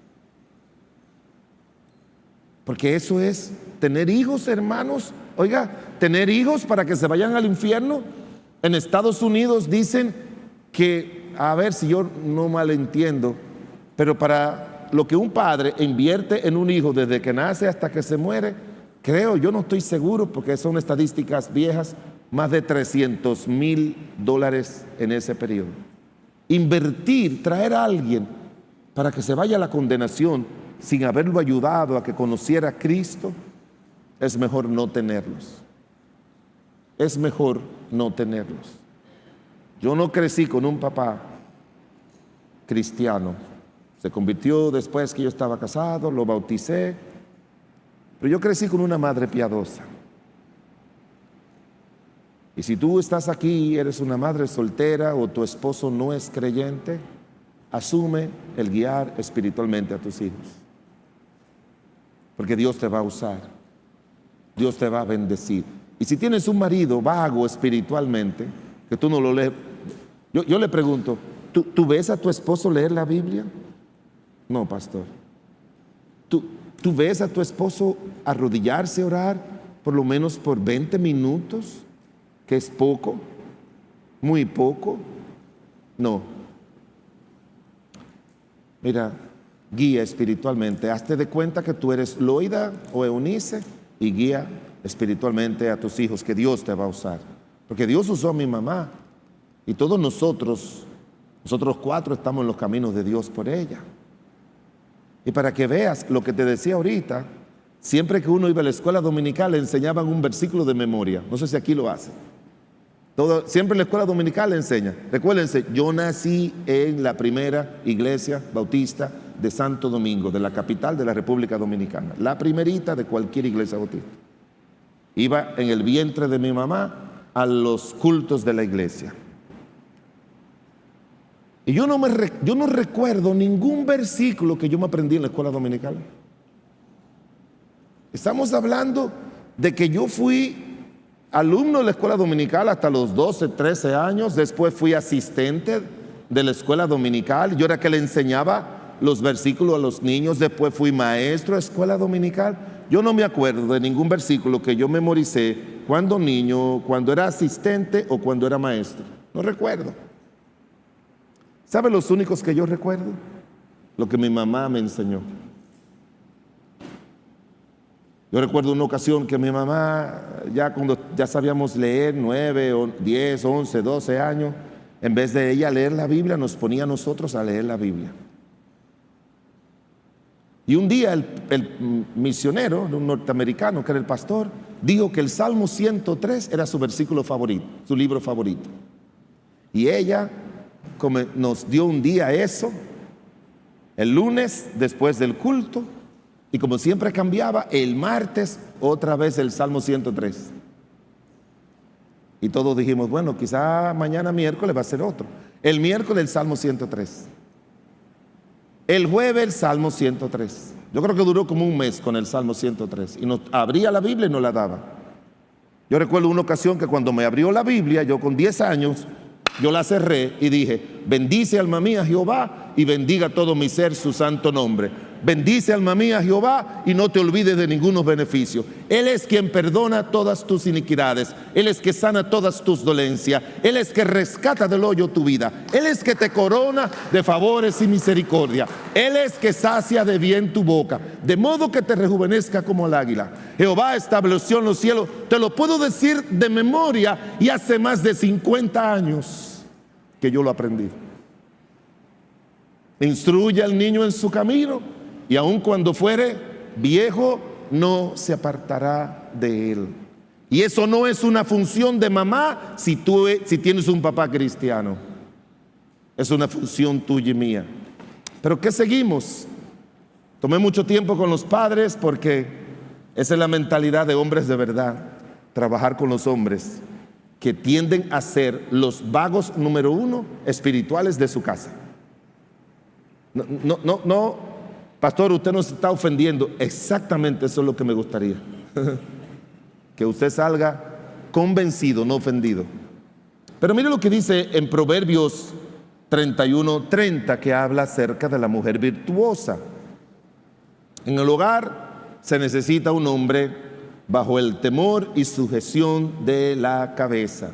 Porque eso es tener hijos, hermanos. Oiga, tener hijos para que se vayan al infierno. En Estados Unidos dicen que, a ver si yo no malentiendo, pero para lo que un padre invierte en un hijo desde que nace hasta que se muere, creo, yo no estoy seguro porque son estadísticas viejas, más de $300,000 en ese periodo. Invertir, traer a alguien para que se vaya a la condenación sin haberlo ayudado a que conociera a Cristo, es mejor no tenerlos. Es mejor no tenerlos. Yo no crecí con un papá cristiano. Se convirtió después que yo estaba casado, lo bauticé, pero yo crecí con una madre piadosa. Y si tú estás aquí y eres una madre soltera o tu esposo no es creyente, asume el guiar espiritualmente a tus hijos. Porque Dios te va a usar. Dios te va a bendecir. Y si tienes un marido vago espiritualmente, que tú no lo lees, yo le pregunto, ¿tú ves a tu esposo leer la Biblia? No, pastor. ¿Tú ves a tu esposo arrodillarse a orar por lo menos por 20 minutos? Que es poco, muy poco. No. Mira, guía espiritualmente. Hazte de cuenta que tú eres Loida o Eunice y guía espiritualmente a tus hijos, que Dios te va a usar. Porque Dios usó a mi mamá y todos nosotros 4 estamos en los caminos de Dios por ella. Y para que veas lo que te decía ahorita, siempre que uno iba a la escuela dominical le enseñaban un versículo de memoria. No sé si aquí lo hacen. Siempre en la escuela dominical le enseña. Recuérdense, yo nací en la primera iglesia bautista de Santo Domingo, de la capital de la República Dominicana, la primerita de cualquier iglesia bautista. Iba en el vientre de mi mamá a los cultos de la iglesia. Y yo no recuerdo ningún versículo que yo me aprendí en la escuela dominical. Estamos hablando de que yo fui alumno de la escuela dominical hasta los 12, 13 años, después fui asistente de la escuela dominical, yo era que le enseñaba los versículos a los niños, después fui maestro de escuela dominical. Yo no me acuerdo de ningún versículo que yo memoricé cuando niño, cuando era asistente o cuando era maestro. No recuerdo. ¿Sabe los únicos que yo recuerdo? Lo que mi mamá me enseñó. Yo recuerdo una ocasión que mi mamá, cuando ya sabíamos leer, 9, 10, 11, 12 años, en vez de ella leer la Biblia, nos ponía a nosotros a leer la Biblia. Y un día el misionero, un norteamericano que era el pastor, dijo que el Salmo 103 era su versículo favorito, su libro favorito. Y ella nos dio un día eso, el lunes después del culto, y como siempre cambiaba, el martes otra vez el Salmo 103. Y todos dijimos, bueno, quizá mañana miércoles va a ser otro. El miércoles el Salmo 103. El jueves el Salmo 103. Yo creo que duró como un mes con el Salmo 103. Y nos abría la Biblia y nos la daba. Yo recuerdo una ocasión que cuando me abrió la Biblia, yo con 10 años, yo la cerré y dije, bendice alma mía Jehová y bendiga todo mi ser su santo nombre. Bendice alma mía Jehová y no te olvides de ninguno beneficio. Él es quien perdona todas tus iniquidades. Él es que sana todas tus dolencias. Él es que rescata del hoyo tu vida. Él es que te corona de favores y misericordia. Él es que sacia de bien tu boca, de modo que te rejuvenezca como el águila. Jehová estableció en los cielos. Te lo puedo decir de memoria y hace más de 50 años que yo lo aprendí. Instruye al niño en su camino y aun cuando fuere viejo no se apartará de él. Y eso no es una función de mamá si tienes un papá cristiano. Es una función tuya y mía. Pero ¿qué seguimos? Tomé mucho tiempo con los padres porque esa es la mentalidad de hombres de verdad. Trabajar con los hombres que tienden a ser los vagos número 1 espirituales de su casa. No, pastor, usted nos está ofendiendo. Exactamente eso es lo que me gustaría. Que usted salga convencido, no ofendido. Pero mire lo que dice en Proverbios 31:30, que habla acerca de la mujer virtuosa. En el hogar se necesita un hombre bajo el temor y sujeción de la cabeza.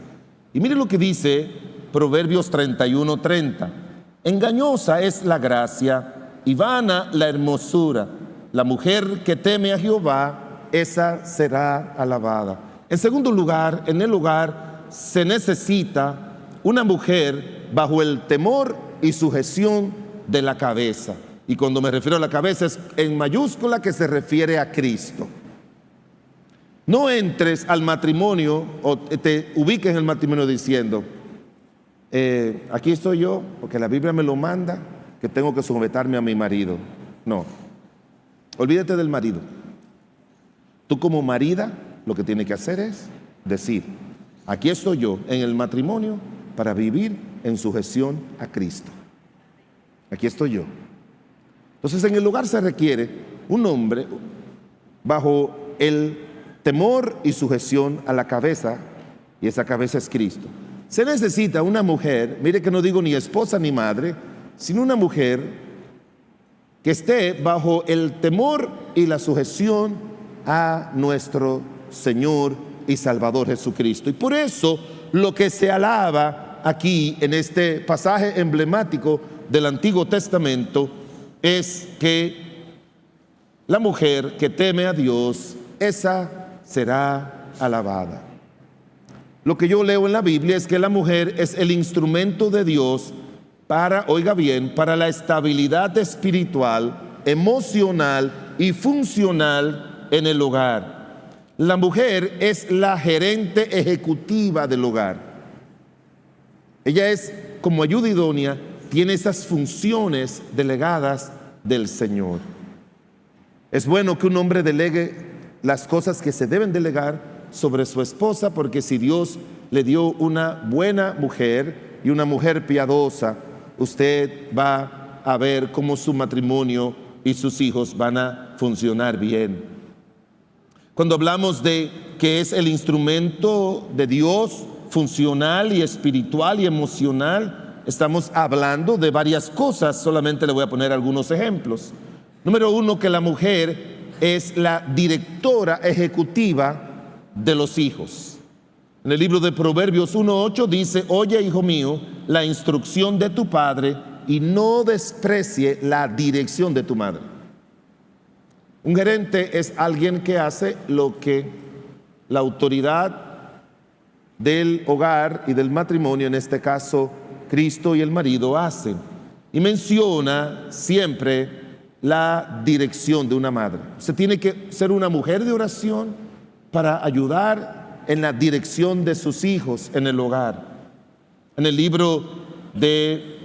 Y mire lo que dice Proverbios 31:30. Engañosa es la gracia y vana la hermosura. La mujer que teme a Jehová esa será alabada. En segundo lugar, en el hogar se necesita una mujer bajo el temor y sujeción de la cabeza. Y cuando me refiero a la cabeza es en mayúscula, que se refiere a Cristo. No entres al matrimonio o te ubiques en el matrimonio diciendo, aquí estoy yo porque la Biblia me lo manda, que tengo que sujetarme a mi marido. No, olvídate del marido. Tú como marida lo que tienes que hacer es decir, aquí estoy yo en el matrimonio para vivir en sujeción a Cristo. Aquí estoy yo. Entonces en el hogar se requiere un hombre bajo el temor y sujeción a la cabeza, y esa cabeza es Cristo. Se necesita una mujer, mire que no digo ni esposa ni madre, sino una mujer que esté bajo el temor y la sujeción a nuestro Señor y Salvador Jesucristo. Y por eso lo que se alaba aquí en este pasaje emblemático del Antiguo Testamento es que la mujer que teme a Dios, esa será alabada. Lo que yo leo en la Biblia es que la mujer es el instrumento de Dios para, oiga bien, para la estabilidad espiritual, emocional y funcional en el hogar. La mujer es la gerente ejecutiva del hogar. Ella es, como ayuda idónea, tiene esas funciones delegadas del Señor. Es bueno que un hombre delegue las cosas que se deben delegar sobre su esposa, porque si Dios le dio una buena mujer y una mujer piadosa, usted va a ver cómo su matrimonio y sus hijos van a funcionar bien. Cuando hablamos de que es el instrumento de Dios funcional y espiritual y emocional, estamos hablando de varias cosas. Solamente le voy a poner algunos ejemplos. Número uno, que la mujer es la directora ejecutiva de los hijos. En el libro de Proverbios 1:8 dice: oye, hijo mío, la instrucción de tu padre y no desprecie la dirección de tu madre. Un gerente es alguien que hace lo que la autoridad del hogar y del matrimonio, en este caso Cristo y el marido, hacen. Y menciona siempre la dirección de una madre. Usted tiene que ser una mujer de oración para ayudar en la dirección de sus hijos en el hogar. En el libro de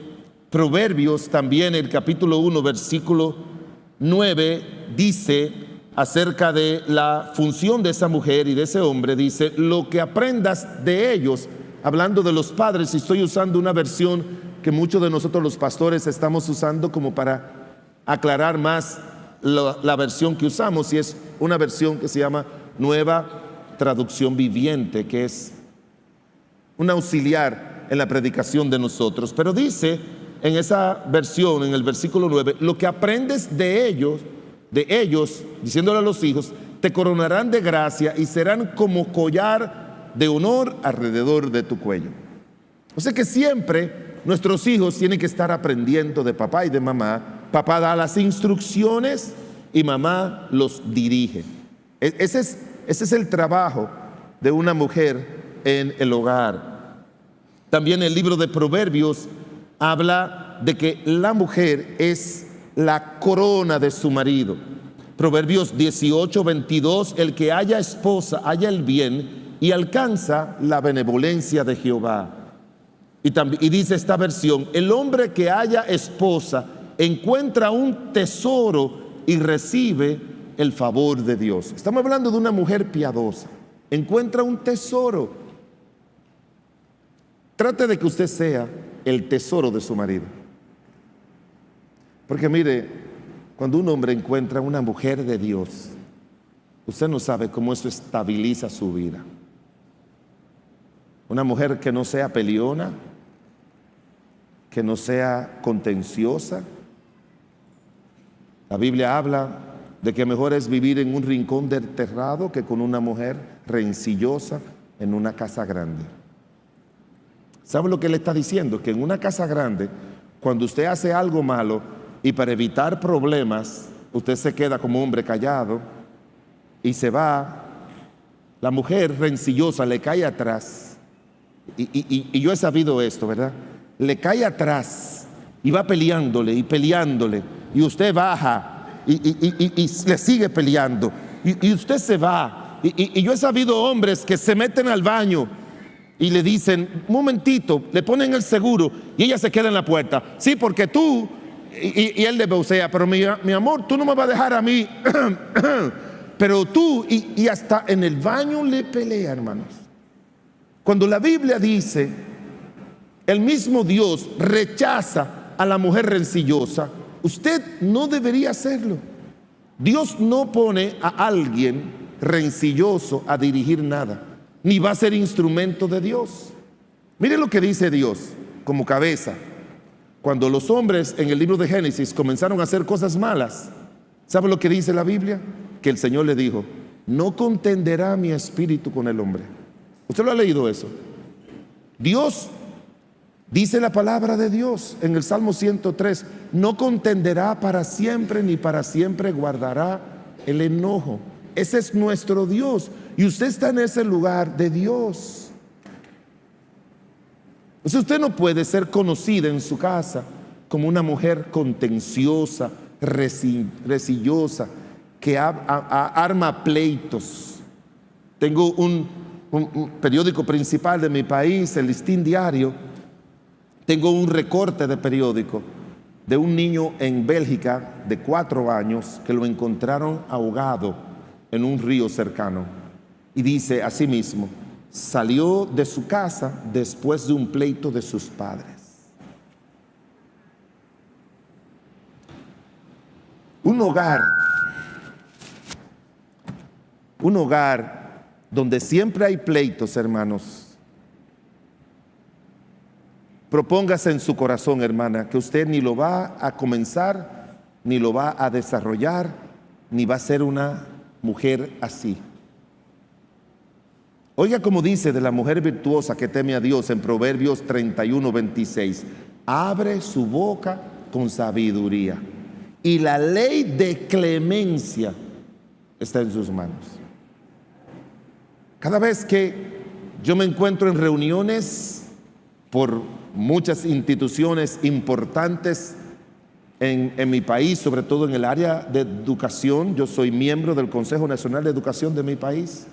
Proverbios, también el capítulo 1, versículo 9, dice acerca de la función de esa mujer y de ese hombre, dice: lo que aprendas de ellos, hablando de los padres, y estoy usando una versión que muchos de nosotros los pastores estamos usando como para aclarar más la versión que usamos, y es una versión que se llama Nueva Traducción Viviente, que es un auxiliar en la predicación de nosotros. Pero dice en esa versión, en el versículo 9, lo que aprendes de ellos, diciéndole a los hijos, te coronarán de gracia y serán como collar de honor alrededor de tu cuello. O sea que siempre nuestros hijos tienen que estar aprendiendo de papá y de mamá. Papá da las instrucciones y mamá los dirige. Ese es el trabajo de una mujer en el hogar. También el libro de Proverbios habla de que la mujer es la corona de su marido. Proverbios 18:22, el que haya esposa halla el bien y alcanza la benevolencia de Jehová. Y dice esta versión: el hombre que haya esposa encuentra un tesoro y recibe el favor de Dios. Estamos hablando de una mujer piadosa. Encuentra un tesoro. Trate de que usted sea el tesoro de su marido. Porque mire, cuando un hombre encuentra una mujer de Dios, usted no sabe cómo eso estabiliza su vida. Una mujer que no sea peleona, que no sea contenciosa. La Biblia habla de que mejor es vivir en un rincón del terrado que con una mujer rencillosa en una casa grande. ¿Sabe lo que le está diciendo? Que en una casa grande, cuando usted hace algo malo y para evitar problemas, usted se queda como hombre callado y se va, la mujer rencillosa le cae atrás. Y yo he sabido esto, ¿verdad? Le cae atrás y va peleándole y peleándole. Y usted baja y le sigue peleando. Y usted se va. Y yo he sabido hombres que se meten al baño y le dicen, un momentito, le ponen el seguro y ella se queda en la puerta. Sí, porque tú, y él le vocea, pero mi amor, tú no me vas a dejar a mí. Pero tú, y hasta en el baño le pelea, hermanos. Cuando la Biblia dice, el mismo Dios rechaza a la mujer rencillosa, usted no debería hacerlo. Dios no pone a alguien rencilloso a dirigir nada, ni va a ser instrumento de Dios. Mire lo que dice Dios como cabeza. Cuando los hombres en el libro de Génesis comenzaron a hacer cosas malas, ¿sabe lo que dice la Biblia? Que el Señor le dijo, no contenderá mi espíritu con el hombre. ¿Usted lo ha leído eso? Dios, dice la palabra de Dios en el Salmo 103, no contenderá para siempre, ni para siempre guardará el enojo. Ese es nuestro Dios, y usted está en ese lugar de Dios. O sea, usted no puede ser conocida en su casa como una mujer contenciosa, rencillosa, que arma pleitos. Tengo un periódico principal de mi país, el Listín Diario. Tengo un recorte de periódico de un niño en Bélgica de 4 años que lo encontraron ahogado en un río cercano. Y dice así mismo, salió de su casa después de un pleito de sus padres. Un hogar donde siempre hay pleitos, hermanos. Propóngase en su corazón, hermana, que usted ni lo va a comenzar, ni lo va a desarrollar, ni va a ser una mujer así. Oiga como dice de la mujer virtuosa que teme a Dios en Proverbios 31:26. Abre su boca con sabiduría, y la ley de clemencia está en sus manos. Cada vez que yo me encuentro en reuniones por muchas instituciones importantes en mi país, sobre todo en el área de educación, yo soy miembro del Consejo Nacional de Educación de mi país,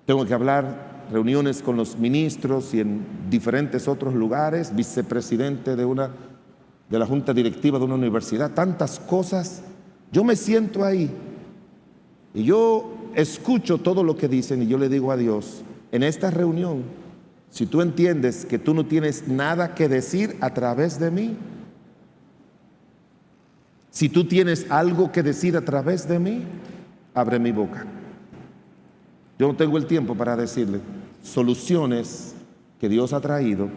tengo que hablar reuniones con los ministros y en diferentes otros lugares, vicepresidente de la junta directiva de una universidad, tantas cosas. Yo me siento ahí y yo escucho todo lo que dicen y yo le digo a Dios, en esta reunión, si tú entiendes que tú no tienes nada que decir a través de mí, si tú tienes algo que decir a través de mí, abre mi boca. Yo no tengo el tiempo para decirle soluciones que Dios ha traído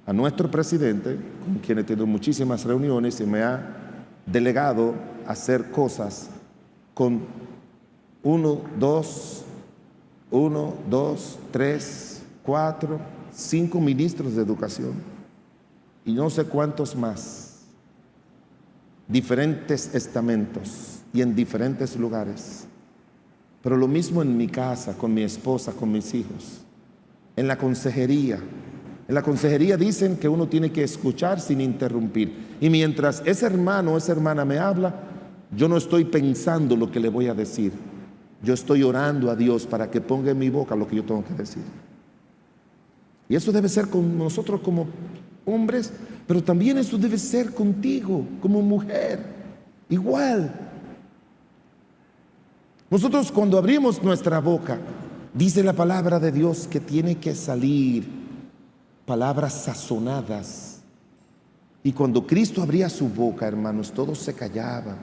a nuestro presidente, con quien he tenido muchísimas reuniones y me ha delegado hacer cosas con 1, 2, 3, 4, 5 ministros de educación y no sé cuántos más, diferentes estamentos y en diferentes lugares. Pero lo mismo en mi casa, con mi esposa, con mis hijos, en la consejería. En la consejería dicen que uno tiene que escuchar sin interrumpir. Y mientras ese hermano o esa hermana me habla, yo no estoy pensando lo que le voy a decir. Yo estoy orando a Dios para que ponga en mi boca lo que yo tengo que decir. Y eso debe ser con nosotros como hombres, pero también eso debe ser contigo como mujer. Igual. Nosotros cuando abrimos nuestra boca, dice la palabra de Dios que tiene que salir palabras sazonadas. Y cuando Cristo abría su boca, hermanos, todos se callaban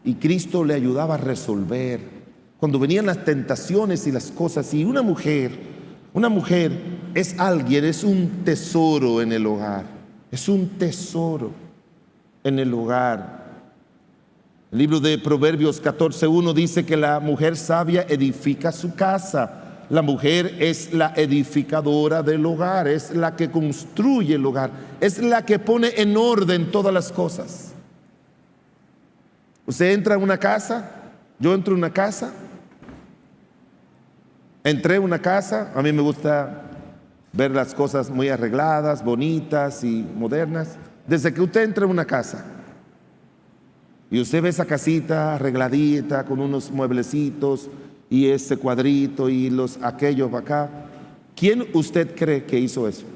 y Cristo le ayudaba a resolver. Cuando venían las tentaciones y las cosas, y una mujer es alguien, es un tesoro en el hogar, es un tesoro en el hogar. El libro de Proverbios 14:1 dice que la mujer sabia edifica su casa. La mujer es la edificadora del hogar, es la que construye el hogar, es la que pone en orden todas las cosas. Usted entra a una casa Yo entro a una casa, entré a una casa, a mí me gusta ver las cosas muy arregladas, bonitas y modernas. Desde que usted entra a una casa y usted ve esa casita arregladita con unos mueblecitos y ese cuadrito y aquellos acá, ¿quién usted cree que hizo eso?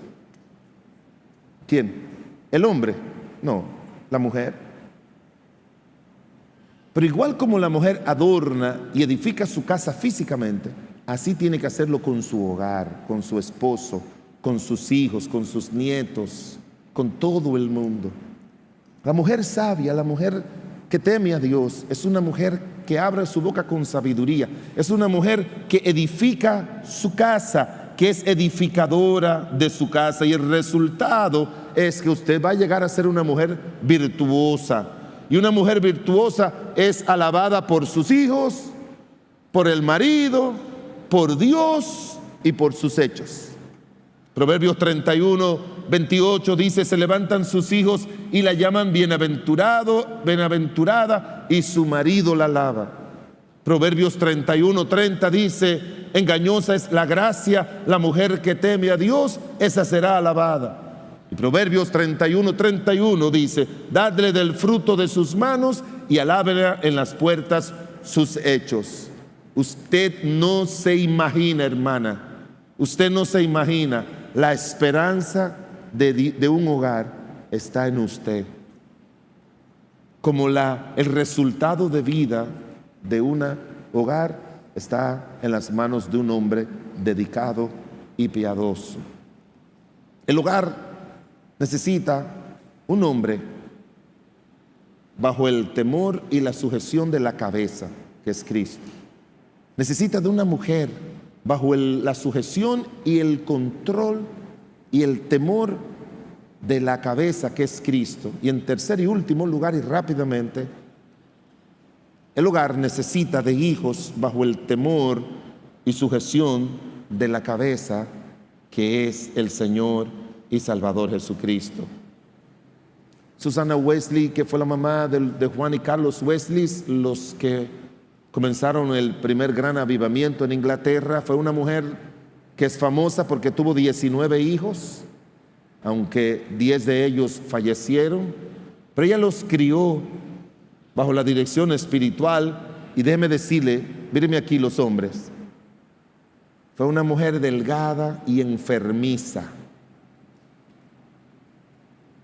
¿Quién? ¿El hombre? No, la mujer. Pero igual como la mujer adorna y edifica su casa físicamente, así tiene que hacerlo con su hogar, con su esposo, con sus hijos, con sus nietos, con todo el mundo. La mujer sabia, la mujer que teme a Dios, es una mujer que abre su boca con sabiduría, es una mujer que edifica su casa, que es edificadora de su casa, y el resultado es que usted va a llegar a ser una mujer virtuosa. Y una mujer virtuosa es alabada por sus hijos, por el marido, por Dios y por sus hechos. Proverbios 31, 28 dice: se levantan sus hijos y la llaman bienaventurada, y su marido la alaba. Proverbios 31, 30 dice: engañosa es la gracia, la mujer que teme a Dios, esa será alabada. Y Proverbios 31, 31 dice: dadle del fruto de sus manos y alábela en las puertas sus hechos. Usted no se imagina, hermana, usted no se imagina, la esperanza de un hogar está en usted. Como el resultado de vida de un hogar está en las manos de un hombre dedicado y piadoso. El hogar necesita un hombre bajo el temor y la sujeción de la cabeza, que es Cristo. Necesita de una mujer bajo la sujeción y el control y el temor de la cabeza, que es Cristo. Y en tercer y último lugar, y rápidamente, el hogar necesita de hijos bajo el temor y sujeción de la cabeza, que es el Señor y Salvador Jesucristo. Susana Wesley, que fue la mamá de Juan y Carlos Wesley, los que comenzaron el primer gran avivamiento en Inglaterra, fue una mujer que es famosa porque tuvo 19 hijos, aunque 10 de ellos fallecieron, pero ella los crió bajo la dirección espiritual. Y déjeme decirle, míreme aquí los hombres, fue una mujer delgada y enfermiza.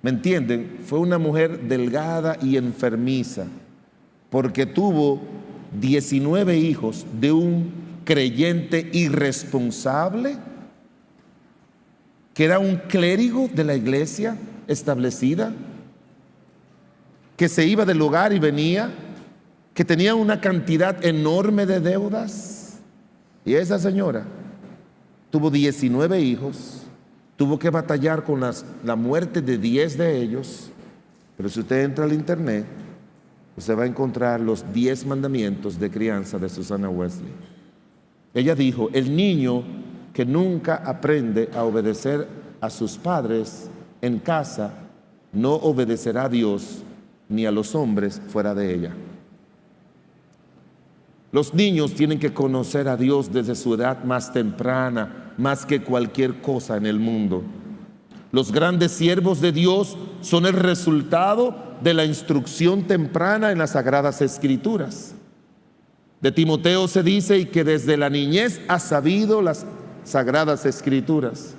¿Me entienden? Fue una mujer delgada y enfermiza porque tuvo 19 hijos de un creyente irresponsable, que era un clérigo de la iglesia establecida, que se iba del hogar y venía, que tenía una cantidad enorme de deudas. Y esa señora tuvo 19 hijos, tuvo que batallar con la muerte de 10 de ellos. Pero si usted entra al internet, usted va a encontrar los 10 mandamientos de crianza de Susana Wesley. Ella dijo: el niño que nunca aprende a obedecer a sus padres en casa, no obedecerá a Dios ni a los hombres fuera de ella. Los niños tienen que conocer a Dios desde su edad más temprana, más que cualquier cosa en el mundo. Los grandes siervos de Dios son el resultado de la instrucción temprana en las Sagradas Escrituras. De Timoteo se dice: y que desde la niñez ha sabido las Sagradas Escrituras.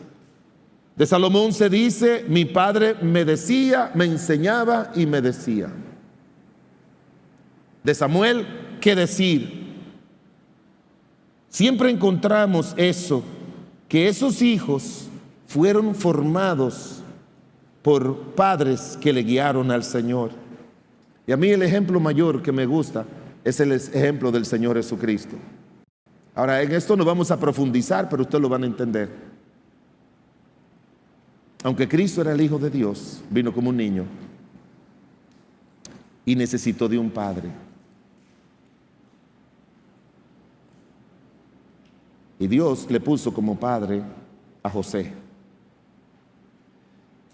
De Salomón se dice: mi padre me decía, me enseñaba y me decía. De Samuel, ¿qué decir? Siempre encontramos eso, que esos hijos fueron formados por padres que le guiaron al Señor. Y a mí el ejemplo mayor que me gusta es el ejemplo del Señor Jesucristo. Ahora, en esto no vamos a profundizar, pero ustedes lo van a entender. Aunque Cristo era el Hijo de Dios, vino como un niño y necesitó de un padre. Y Dios le puso como padre a José.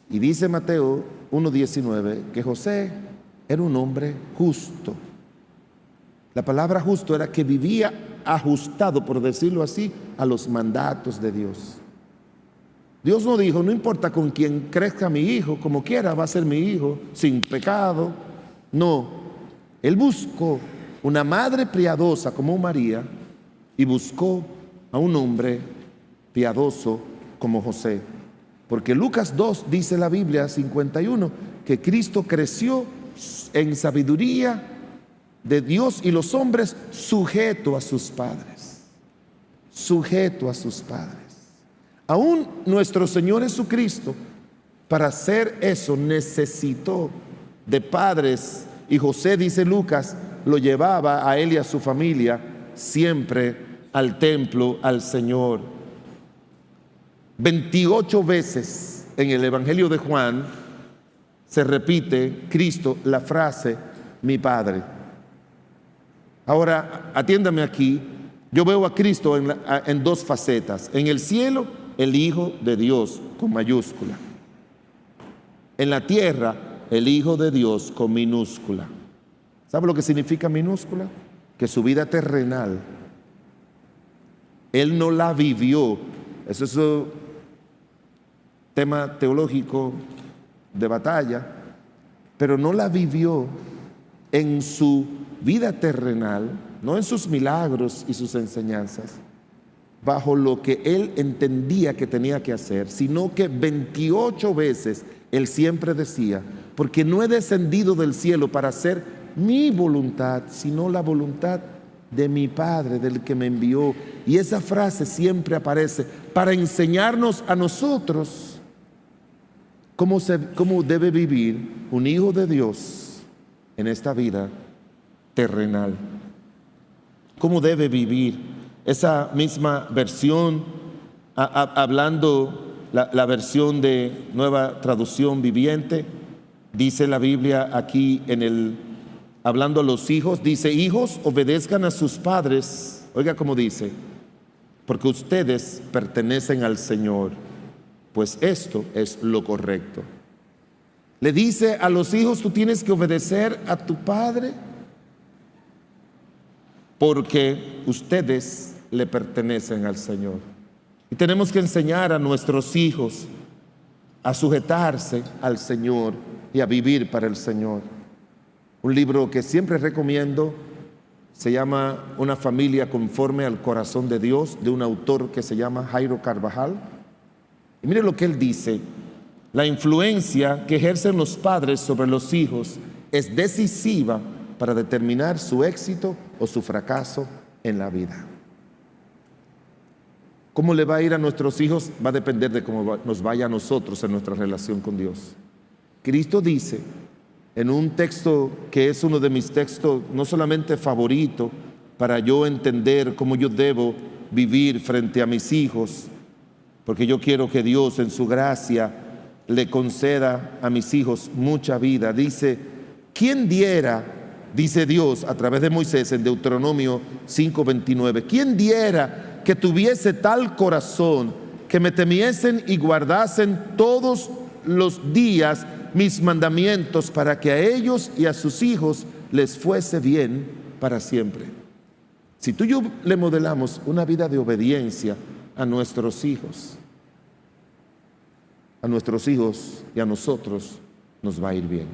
Y dice Mateo 1:19 que José era un hombre justo. La palabra justo era que vivía ajustado, por decirlo así, a los mandatos de Dios. Dios no dijo, no importa con quién crezca mi hijo, como quiera va a ser mi hijo, sin pecado. No, Él buscó una madre piadosa como María y buscó a un hombre piadoso como José. Porque Lucas 2 dice la Biblia 51 que Cristo creció en sabiduría de Dios y los hombres, sujeto a sus padres. Sujeto a sus padres. Aún nuestro Señor Jesucristo, para hacer eso, necesitó de padres. Y José, dice Lucas, lo llevaba a él y a su familia siempre al templo, al Señor. 28 veces en el Evangelio de Juan se repite Cristo la frase, mi Padre. Ahora, atiéndame aquí, yo veo a Cristo en dos facetas. En el cielo, el Hijo de Dios con mayúscula. En la tierra, el Hijo de Dios con minúscula. ¿Sabe lo que significa minúscula? Que su vida terrenal, Él no la vivió. Eso es un tema teológico de batalla, pero no la vivió en su vida terrenal, no en sus milagros y sus enseñanzas, bajo lo que Él entendía que tenía que hacer, sino que 28 veces Él siempre decía, porque no he descendido del cielo para hacer mi voluntad, sino la voluntad de mi Padre, del que me envió. Y esa frase siempre aparece para enseñarnos a nosotros cómo debe vivir un hijo de Dios en esta vida terrenal. Cómo debe vivir. Esa misma versión, hablando la versión de Nueva Traducción Viviente, dice la Biblia aquí hablando a los hijos, dice, hijos, obedezcan a sus padres. Oiga cómo dice, porque ustedes pertenecen al Señor, pues esto es lo correcto. Le dice a los hijos, tú tienes que obedecer a tu padre, porque ustedes le pertenecen al Señor. Y tenemos que enseñar a nuestros hijos a sujetarse al Señor y a vivir para el Señor. Un libro que siempre recomiendo se llama Una familia conforme al corazón de Dios, de un autor que se llama Jairo Carvajal. Y mire lo que él dice: la influencia que ejercen los padres sobre los hijos es decisiva para determinar su éxito o su fracaso en la vida. ¿Cómo le va a ir a nuestros hijos? Va a depender de cómo nos vaya a nosotros en nuestra relación con Dios. Cristo dice en un texto que es uno de mis textos no solamente favorito para yo entender cómo yo debo vivir frente a mis hijos, porque yo quiero que Dios en su gracia le conceda a mis hijos mucha vida. Dice, ¿quién diera, dice Dios a través de Moisés en Deuteronomio 5:29, quién diera que tuviese tal corazón, que me temiesen y guardasen todos los días mis mandamientos, para que a ellos y a sus hijos les fuese bien para siempre? Si tú y yo le modelamos una vida de obediencia a nuestros hijos y a nosotros nos va a ir bien.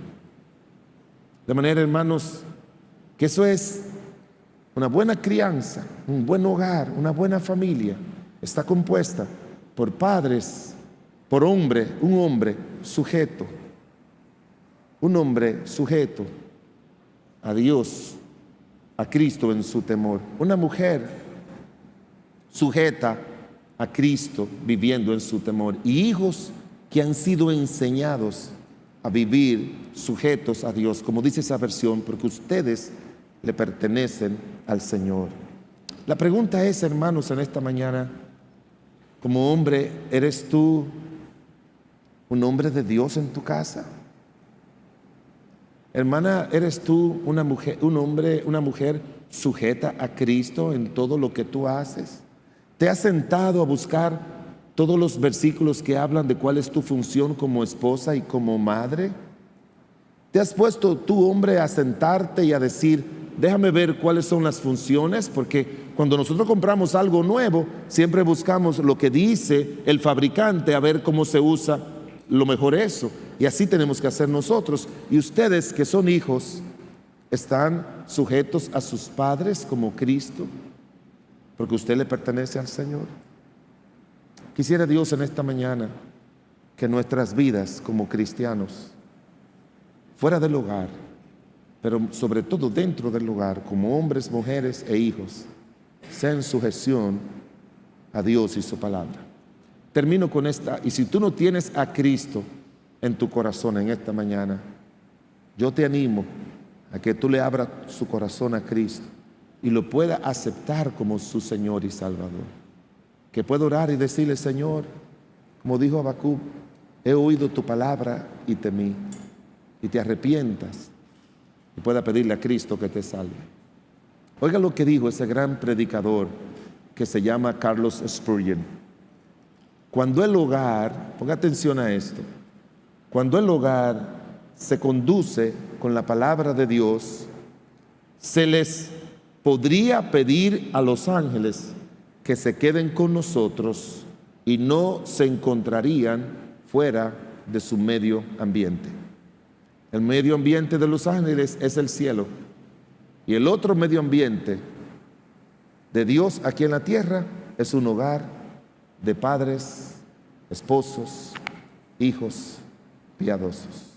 De manera, hermanos, que eso es una buena crianza, un buen hogar, una buena familia. Está compuesta por padres, por un hombre sujeto a Dios, a Cristo en su temor. Una mujer sujeta a Cristo viviendo en su temor. Y hijos que han sido enseñados a vivir sujetos a Dios, como dice esa versión, porque ustedes le pertenecen al Señor. La pregunta es, hermanos, en esta mañana, como hombre, ¿eres tú un hombre de Dios en tu casa? Hermana, ¿eres tú una mujer sujeta a Cristo en todo lo que tú haces? ¿Te has sentado a buscar todos los versículos que hablan de cuál es tu función como esposa y como madre? ¿Te has puesto tú, hombre, a sentarte y a decir, déjame ver cuáles son las funciones, porque cuando nosotros compramos algo nuevo, siempre buscamos lo que dice el fabricante, a ver cómo se usa lo mejor eso. Y así tenemos que hacer nosotros. Y ustedes que son hijos, ¿están sujetos a sus padres como Cristo? Porque usted le pertenece al Señor. Quisiera Dios en esta mañana que nuestras vidas como cristianos, fuera del hogar, pero sobre todo dentro del hogar, como hombres, mujeres e hijos, sean en sujeción a Dios y su palabra. Termino con esta, y si tú no tienes a Cristo en tu corazón en esta mañana, yo te animo a que tú le abras su corazón a Cristo y lo pueda aceptar como su Señor y Salvador. Que pueda orar y decirle: Señor, como dijo Habacuc, he oído tu palabra y temí, y te arrepientas, y pueda pedirle a Cristo que te salve. Oiga lo que dijo ese gran predicador que se llama Carlos Spurgeon. Cuando el hogar, ponga atención a esto, cuando el hogar se conduce con la palabra de Dios, se les podría pedir a los ángeles que se queden con nosotros y no se encontrarían fuera de su medio ambiente. El medio ambiente de los ángeles es el cielo, y el otro medio ambiente de Dios aquí en la tierra es un hogar de padres, esposos, hijos piadosos.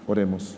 Oremos.